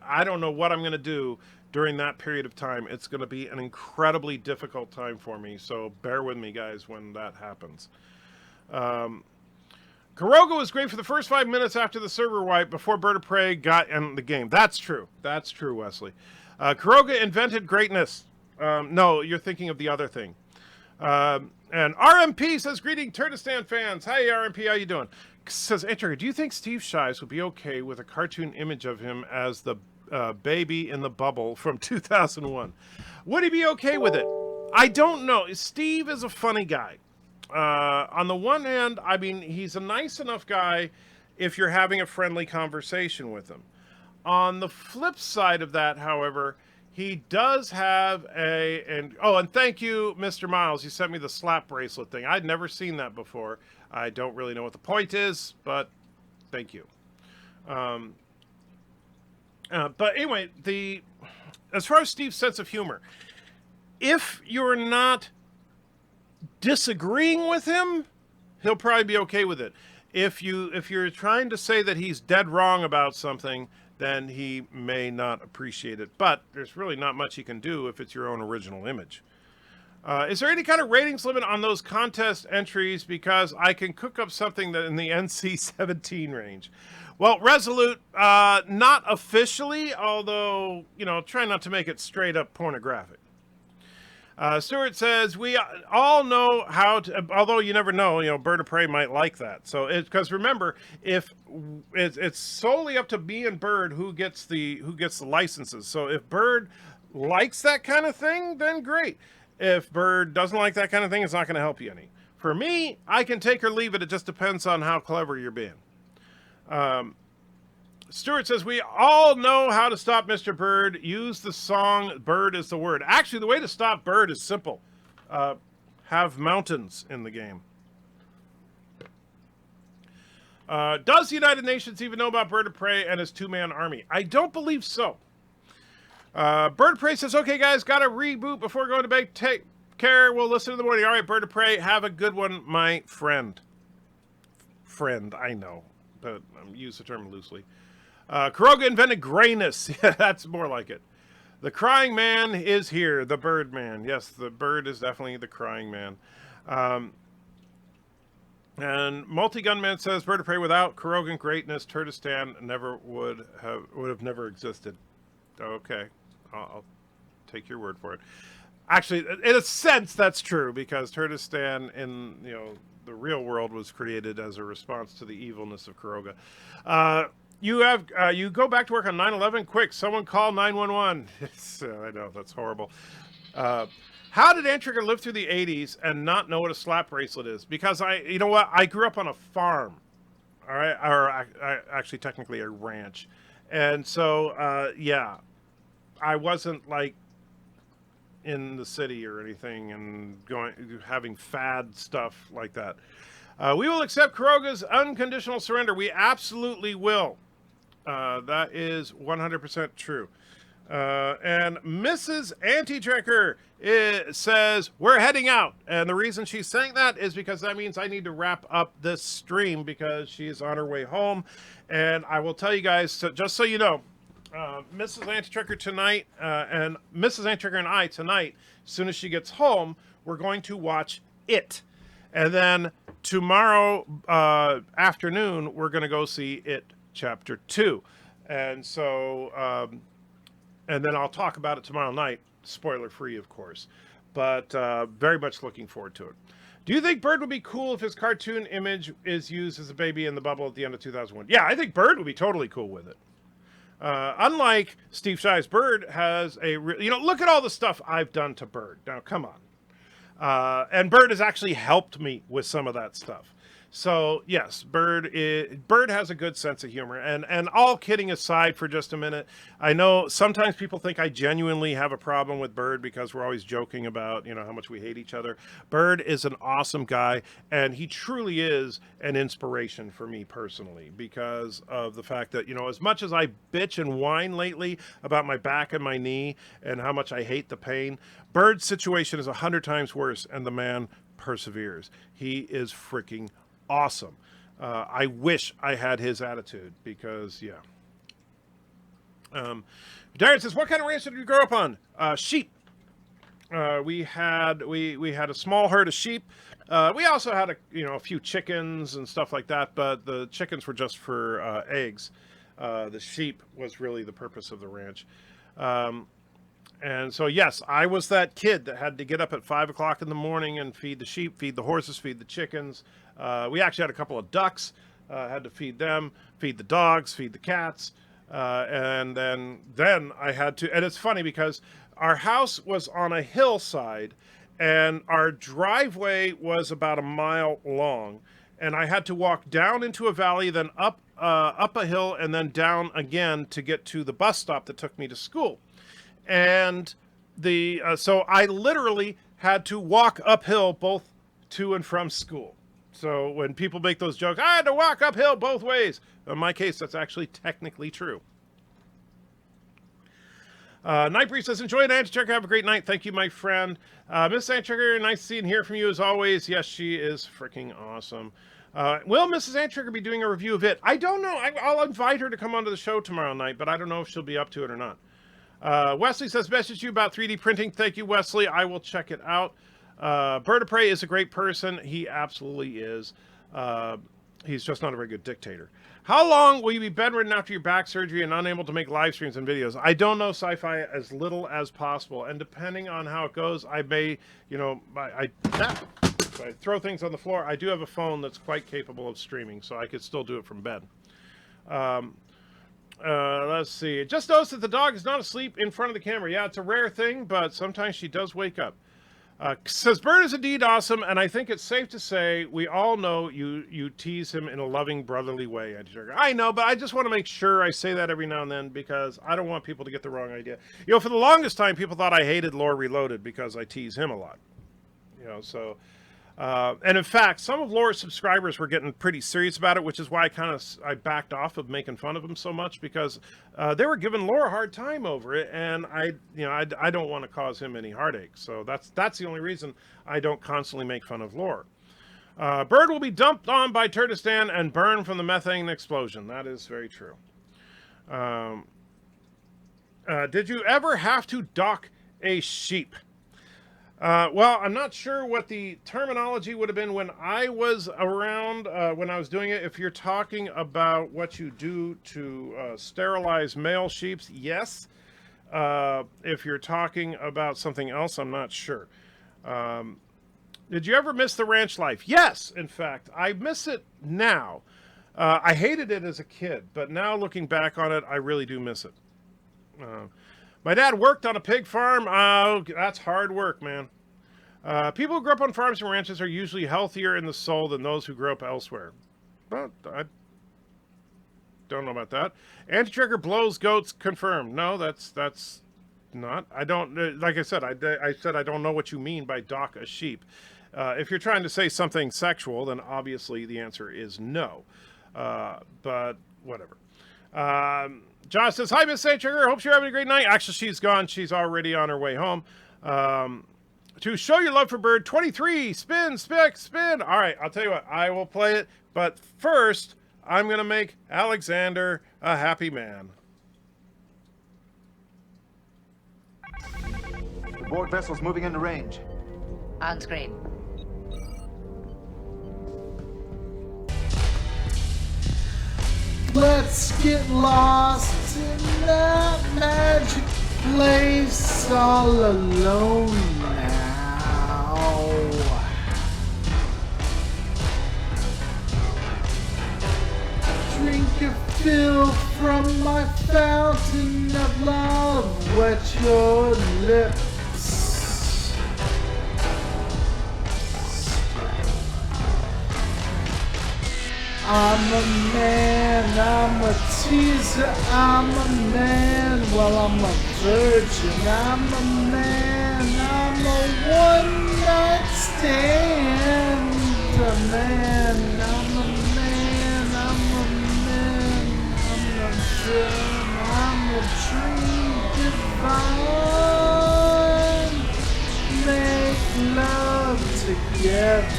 I don't know what I'm going to do during that period of time. It's going to be an incredibly difficult time for me, so bear with me, guys, when that happens. Kuroga was great for the first 5 minutes after the server wipe before BIRDOPREY got in the game. That's true. That's true, Wesley. Kuroga invented greatness. No, you're thinking of the other thing. And RMP says, greeting Turtistan fans. Hi, RMP, how you doing? Says, Etcher, do you think Steve Shives would be okay with a cartoon image of him as the baby in the bubble from 2001? Would he be okay with it? I don't know. Steve is a funny guy. On the one hand, I mean, he's a nice enough guy if you're having a friendly conversation with him. On the flip side of that, however, he does have and thank you, Mr. Miles. You sent me the slap bracelet thing. I'd never seen that before. I don't really know what the point is, but thank you. But anyway, as far as Steve's sense of humor, if you're not disagreeing with him, he'll probably be okay with it. If you're trying to say that he's dead wrong about something, then he may not appreciate it. But there's really not much he can do if it's your own original image. Is there any kind of ratings limit on those contest entries? Because I can cook up something that in the NC-17 range. Well, Resolute, not officially, although, try not to make it straight up pornographic. Stuart says, we all know how to, although you never know, BIRDOPREY might like that. So because remember, if it's solely up to me and Bird who gets the licenses. So if Bird likes that kind of thing, then great. If Bird doesn't like that kind of thing, it's not going to help you any. For me, I can take or leave it. It just depends on how clever you're being. Stuart says, we all know how to stop Mr. Bird. Use the song Bird is the Word. Actually, the way to stop Bird is simple. Have mountains in the game. Does the United Nations even know about BIRDOPREY and his two-man army? I don't believe so. BIRDOPREY says, okay, guys, got to reboot before going to bed. Take care. We'll listen in the morning. All right, BIRDOPREY, have a good one, my friend. Friend, I know, but I use the term loosely. Kuroga invented grayness. Yeah, that's more like it. The crying man is here. The bird man. Yes, the bird is definitely the crying man. And Multi-Gunman says, BIRDOPREY without Kurogan greatness, Turtistan would have never existed. Okay, I'll take your word for it. Actually, in a sense, that's true because Turkestan in the real world was created as a response to the evilness of Kuroga. You go back to work on 9/11. Quick, someone call 911. I know that's horrible. How did Antrica live through the 80s and not know what a slap bracelet is? Because you know what? I grew up on a farm, all right, or actually technically a ranch, and so yeah, I wasn't like in the city or anything and having fad stuff like that. We will accept Kuroga's unconditional surrender. We absolutely will. That is 100% true. And Mrs. Anti-Drinker says, we're heading out. And the reason she's saying that is because that means I need to wrap up this stream because she is on her way home. And I will tell you guys, just so you know, Mrs. Anti-Drinker tonight, and Mrs. Anti-Drinker and I tonight, as soon as she gets home, we're going to watch It. And then tomorrow afternoon, we're going to go see It Chapter 2. And so... and then I'll talk about it tomorrow night, spoiler-free, of course. But very much looking forward to it. Do you think Bird would be cool if his cartoon image is used as a baby in the bubble at the end of 2001? Yeah, I think Bird would be totally cool with it. Unlike Steve Shives, Bird has look at all the stuff I've done to Bird. Now, come on. And Bird has actually helped me with some of that stuff. So yes, Bird has a good sense of humor, and all kidding aside for just a minute, I know sometimes people think I genuinely have a problem with Bird because we're always joking about how much we hate each other. Bird is an awesome guy, and he truly is an inspiration for me personally because of the fact that as much as I bitch and whine lately about my back and my knee and how much I hate the pain, Bird's situation is 100 times worse, and the man perseveres. He is freaking awesome. I wish I had his attitude because, yeah. Darren says, what kind of ranch did you grow up on? Sheep. We had a small herd of sheep. We also had a few chickens and stuff like that, but the chickens were just for eggs. The sheep was really the purpose of the ranch. And so, yes, I was that kid that had to get up at 5 o'clock in the morning and feed the sheep, feed the horses, feed the chickens. We actually had a couple of ducks, had to feed them, feed the dogs, feed the cats. And then I had to, and it's funny because our house was on a hillside and our driveway was about a mile long. And I had to walk down into a valley, then up a hill, and then down again to get to the bus stop that took me to school. And so I literally had to walk uphill both to and from school. So when people make those jokes, I had to walk uphill both ways. In my case, that's actually technically true. Nightbreeze says, enjoy it, Antitrigger. Have a great night. Thank you, my friend. Miss Antitrigger, nice seeing and hear from you as always. Yes, she is freaking awesome. Will Mrs. Antitrigger be doing a review of it? I don't know. I'll invite her to come onto the show tomorrow night, but I don't know if she'll be up to it or not. Wesley says, message you about 3D printing. Thank you, Wesley. I will check it out. BIRDOPREY is a great person. He absolutely is. He's just not a very good dictator. How long will you be bedridden after your back surgery and unable to make live streams and videos? I don't know, Sci-Fi, as little as possible. And depending on how it goes, I may, if I throw things on the floor, I do have a phone that's quite capable of streaming, so I could still do it from bed. Let's see. Just noticed that the dog is not asleep in front of the camera. Yeah, it's a rare thing, but sometimes she does wake up. Says, Bird is indeed awesome, and I think it's safe to say we all know you tease him in a loving, brotherly way, Anti-Trigger. I know, but I just want to make sure I say that every now and then because I don't want people to get the wrong idea. For the longest time, people thought I hated Lore Reloaded because I tease him a lot. And in fact, some of Lore's subscribers were getting pretty serious about it, which is why I backed off of making fun of him so much because they were giving Lore a hard time over it, and I don't want to cause him any heartache. So that's the only reason I don't constantly make fun of Lore. Bird will be dumped on by Turkestan and burned from the methane explosion. That is very true. Did you ever have to dock a sheep? Well, I'm not sure what the terminology would have been when I was around, when I was doing it. If you're talking about what you do to sterilize male sheep, yes. If you're talking about something else, I'm not sure. Did you ever miss the ranch life? Yes, in fact, I miss it now. I hated it as a kid, but now looking back on it, I really do miss it. My dad worked on a pig farm. Oh, that's hard work, man. People who grew up on farms and ranches are usually healthier in the soul than those who grew up elsewhere. But I don't know about that. Anti-trigger blows goats confirmed. No, that's not. I don't. Like I said, I said I don't know what you mean by dock a sheep. If you're trying to say something sexual, then obviously the answer is no. But whatever. Josh says, hi, Miss St. Trigger. Hope you're having a great night. Actually, she's gone. She's already on her way home. To show your love for Bird, 23, spin, spin. All right, I'll tell you what, I will play it. But first, I'm going to make Alexander a happy man. The board vessel's moving into range. On screen. Let's get lost in that magic place all alone now. Drink a fill from my fountain of love, wet your lips. I'm a man, I'm a teaser, I'm a man, well I'm a virgin, I'm a man, I'm a one-night stand, a man, I'm a man, I'm a man, I'm a dream, I'm a dream divine, make love together.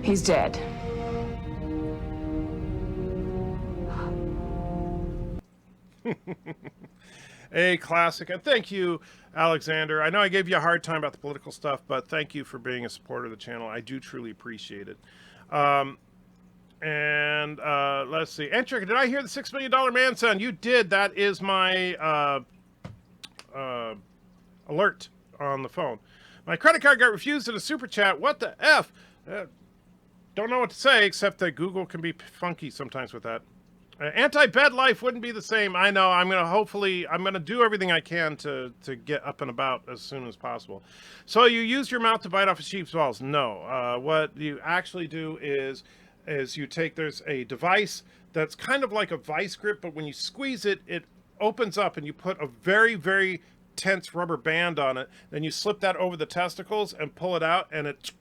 He's dead. A classic. And thank you, Alexander. I know I gave you a hard time about the political stuff, but thank you for being a supporter of the channel. I do truly appreciate it. Let's see. Entric, did I hear the $6 million man sound? You did. That is my alert on the phone. My credit card got refused in a super chat. What the F? Don't know what to say, except that Google can be funky sometimes with that. Anti-bed life wouldn't be the same. I know. I'm going to do everything I can to get up and about as soon as possible. So you use your mouth to bite off a sheep's balls? No. What you actually do is you take, there's a device that's kind of like a vice grip, but when you squeeze it, it opens up and you put a very, very tense rubber band on it. Then you slip that over the testicles and pull it out, and it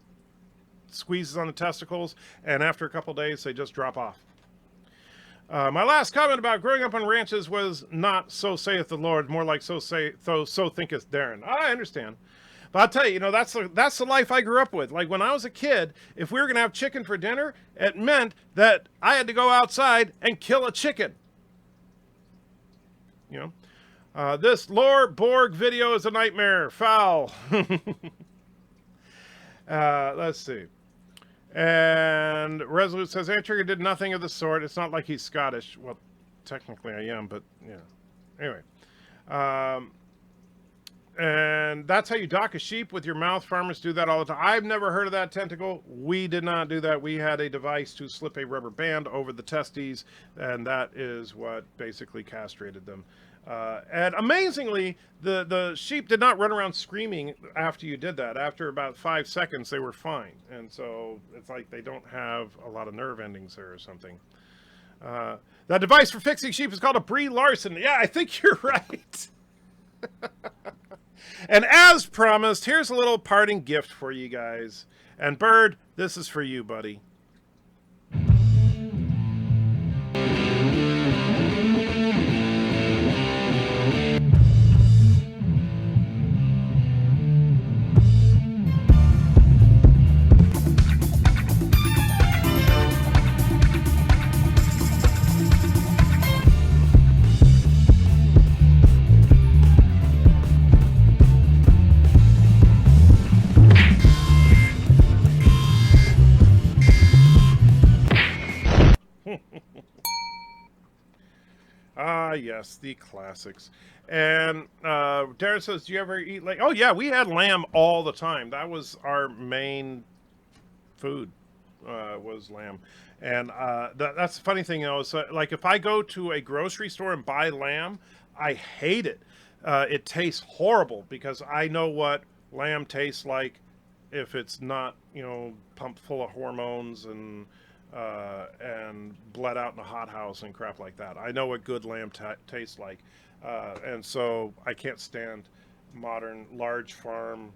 squeezes on the testicles, and after a couple days, they just drop off. My last comment about growing up on ranches was not so saith the Lord, more like so thinketh Darren. I understand. But I'll tell you, that's the life I grew up with. Like when I was a kid, if we were going to have chicken for dinner, it meant that I had to go outside and kill a chicken. This Lore Borg video is a nightmare. Foul. Let's see. And Resolute says, Antrigger did nothing of the sort. It's not like he's Scottish. Well, technically I am, but yeah. Anyway. And that's how you dock a sheep, with your mouth. Farmers do that all the time. I've never heard of that, Tentacle. We did not do that. We had a device to slip a rubber band over the testes, and that is what basically castrated them. And amazingly, the sheep did not run around screaming after you did that. After about 5 seconds, they were fine. And so it's like they don't have a lot of nerve endings there or something. That device for fixing sheep is called a Brie Larson. Yeah, I think you're right. And as promised, here's a little parting gift for you guys. And Bird, this is for you, buddy. Ah, yes, the classics. And Darren says, do you ever eat like? Oh yeah, we had lamb all the time. That was our main food, was lamb. And that's the funny thing, is like if I go to a grocery store and buy lamb, I hate it. It tastes horrible because I know what lamb tastes like if it's not, pumped full of hormones and bled out in a hothouse and crap like that. I know what good lamb tastes like. And so I can't stand modern large farm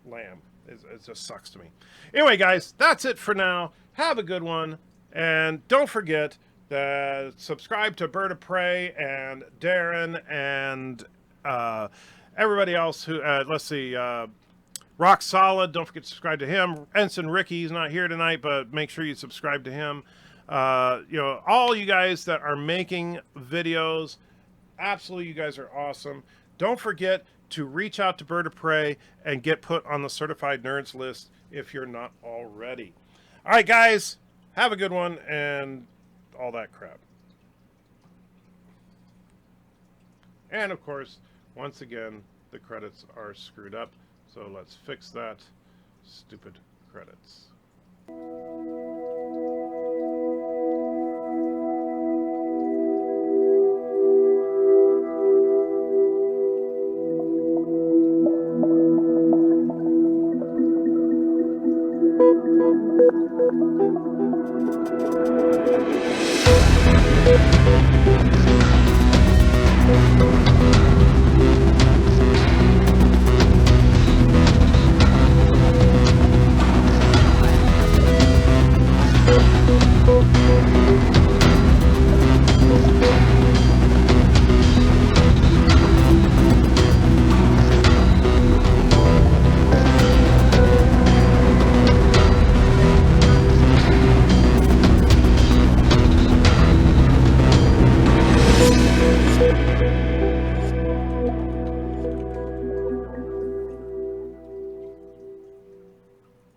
lamb. It just sucks to me. Anyway, guys, that's it for now. Have a good one. And don't forget that subscribe to Bird of Prey and Darren and everybody else who, let's see, Rock Solid. Don't forget to subscribe to him. Ensign Ricky, he's not here tonight, but make sure you subscribe to him. All you guys that are making videos, absolutely, you guys are awesome. Don't forget to reach out to Bird of Prey and get put on the Certified Nerds list if you're not already. All right, guys, have a good one and all that crap. And, of course, once again, the credits are screwed up. So let's fix that. Stupid credits.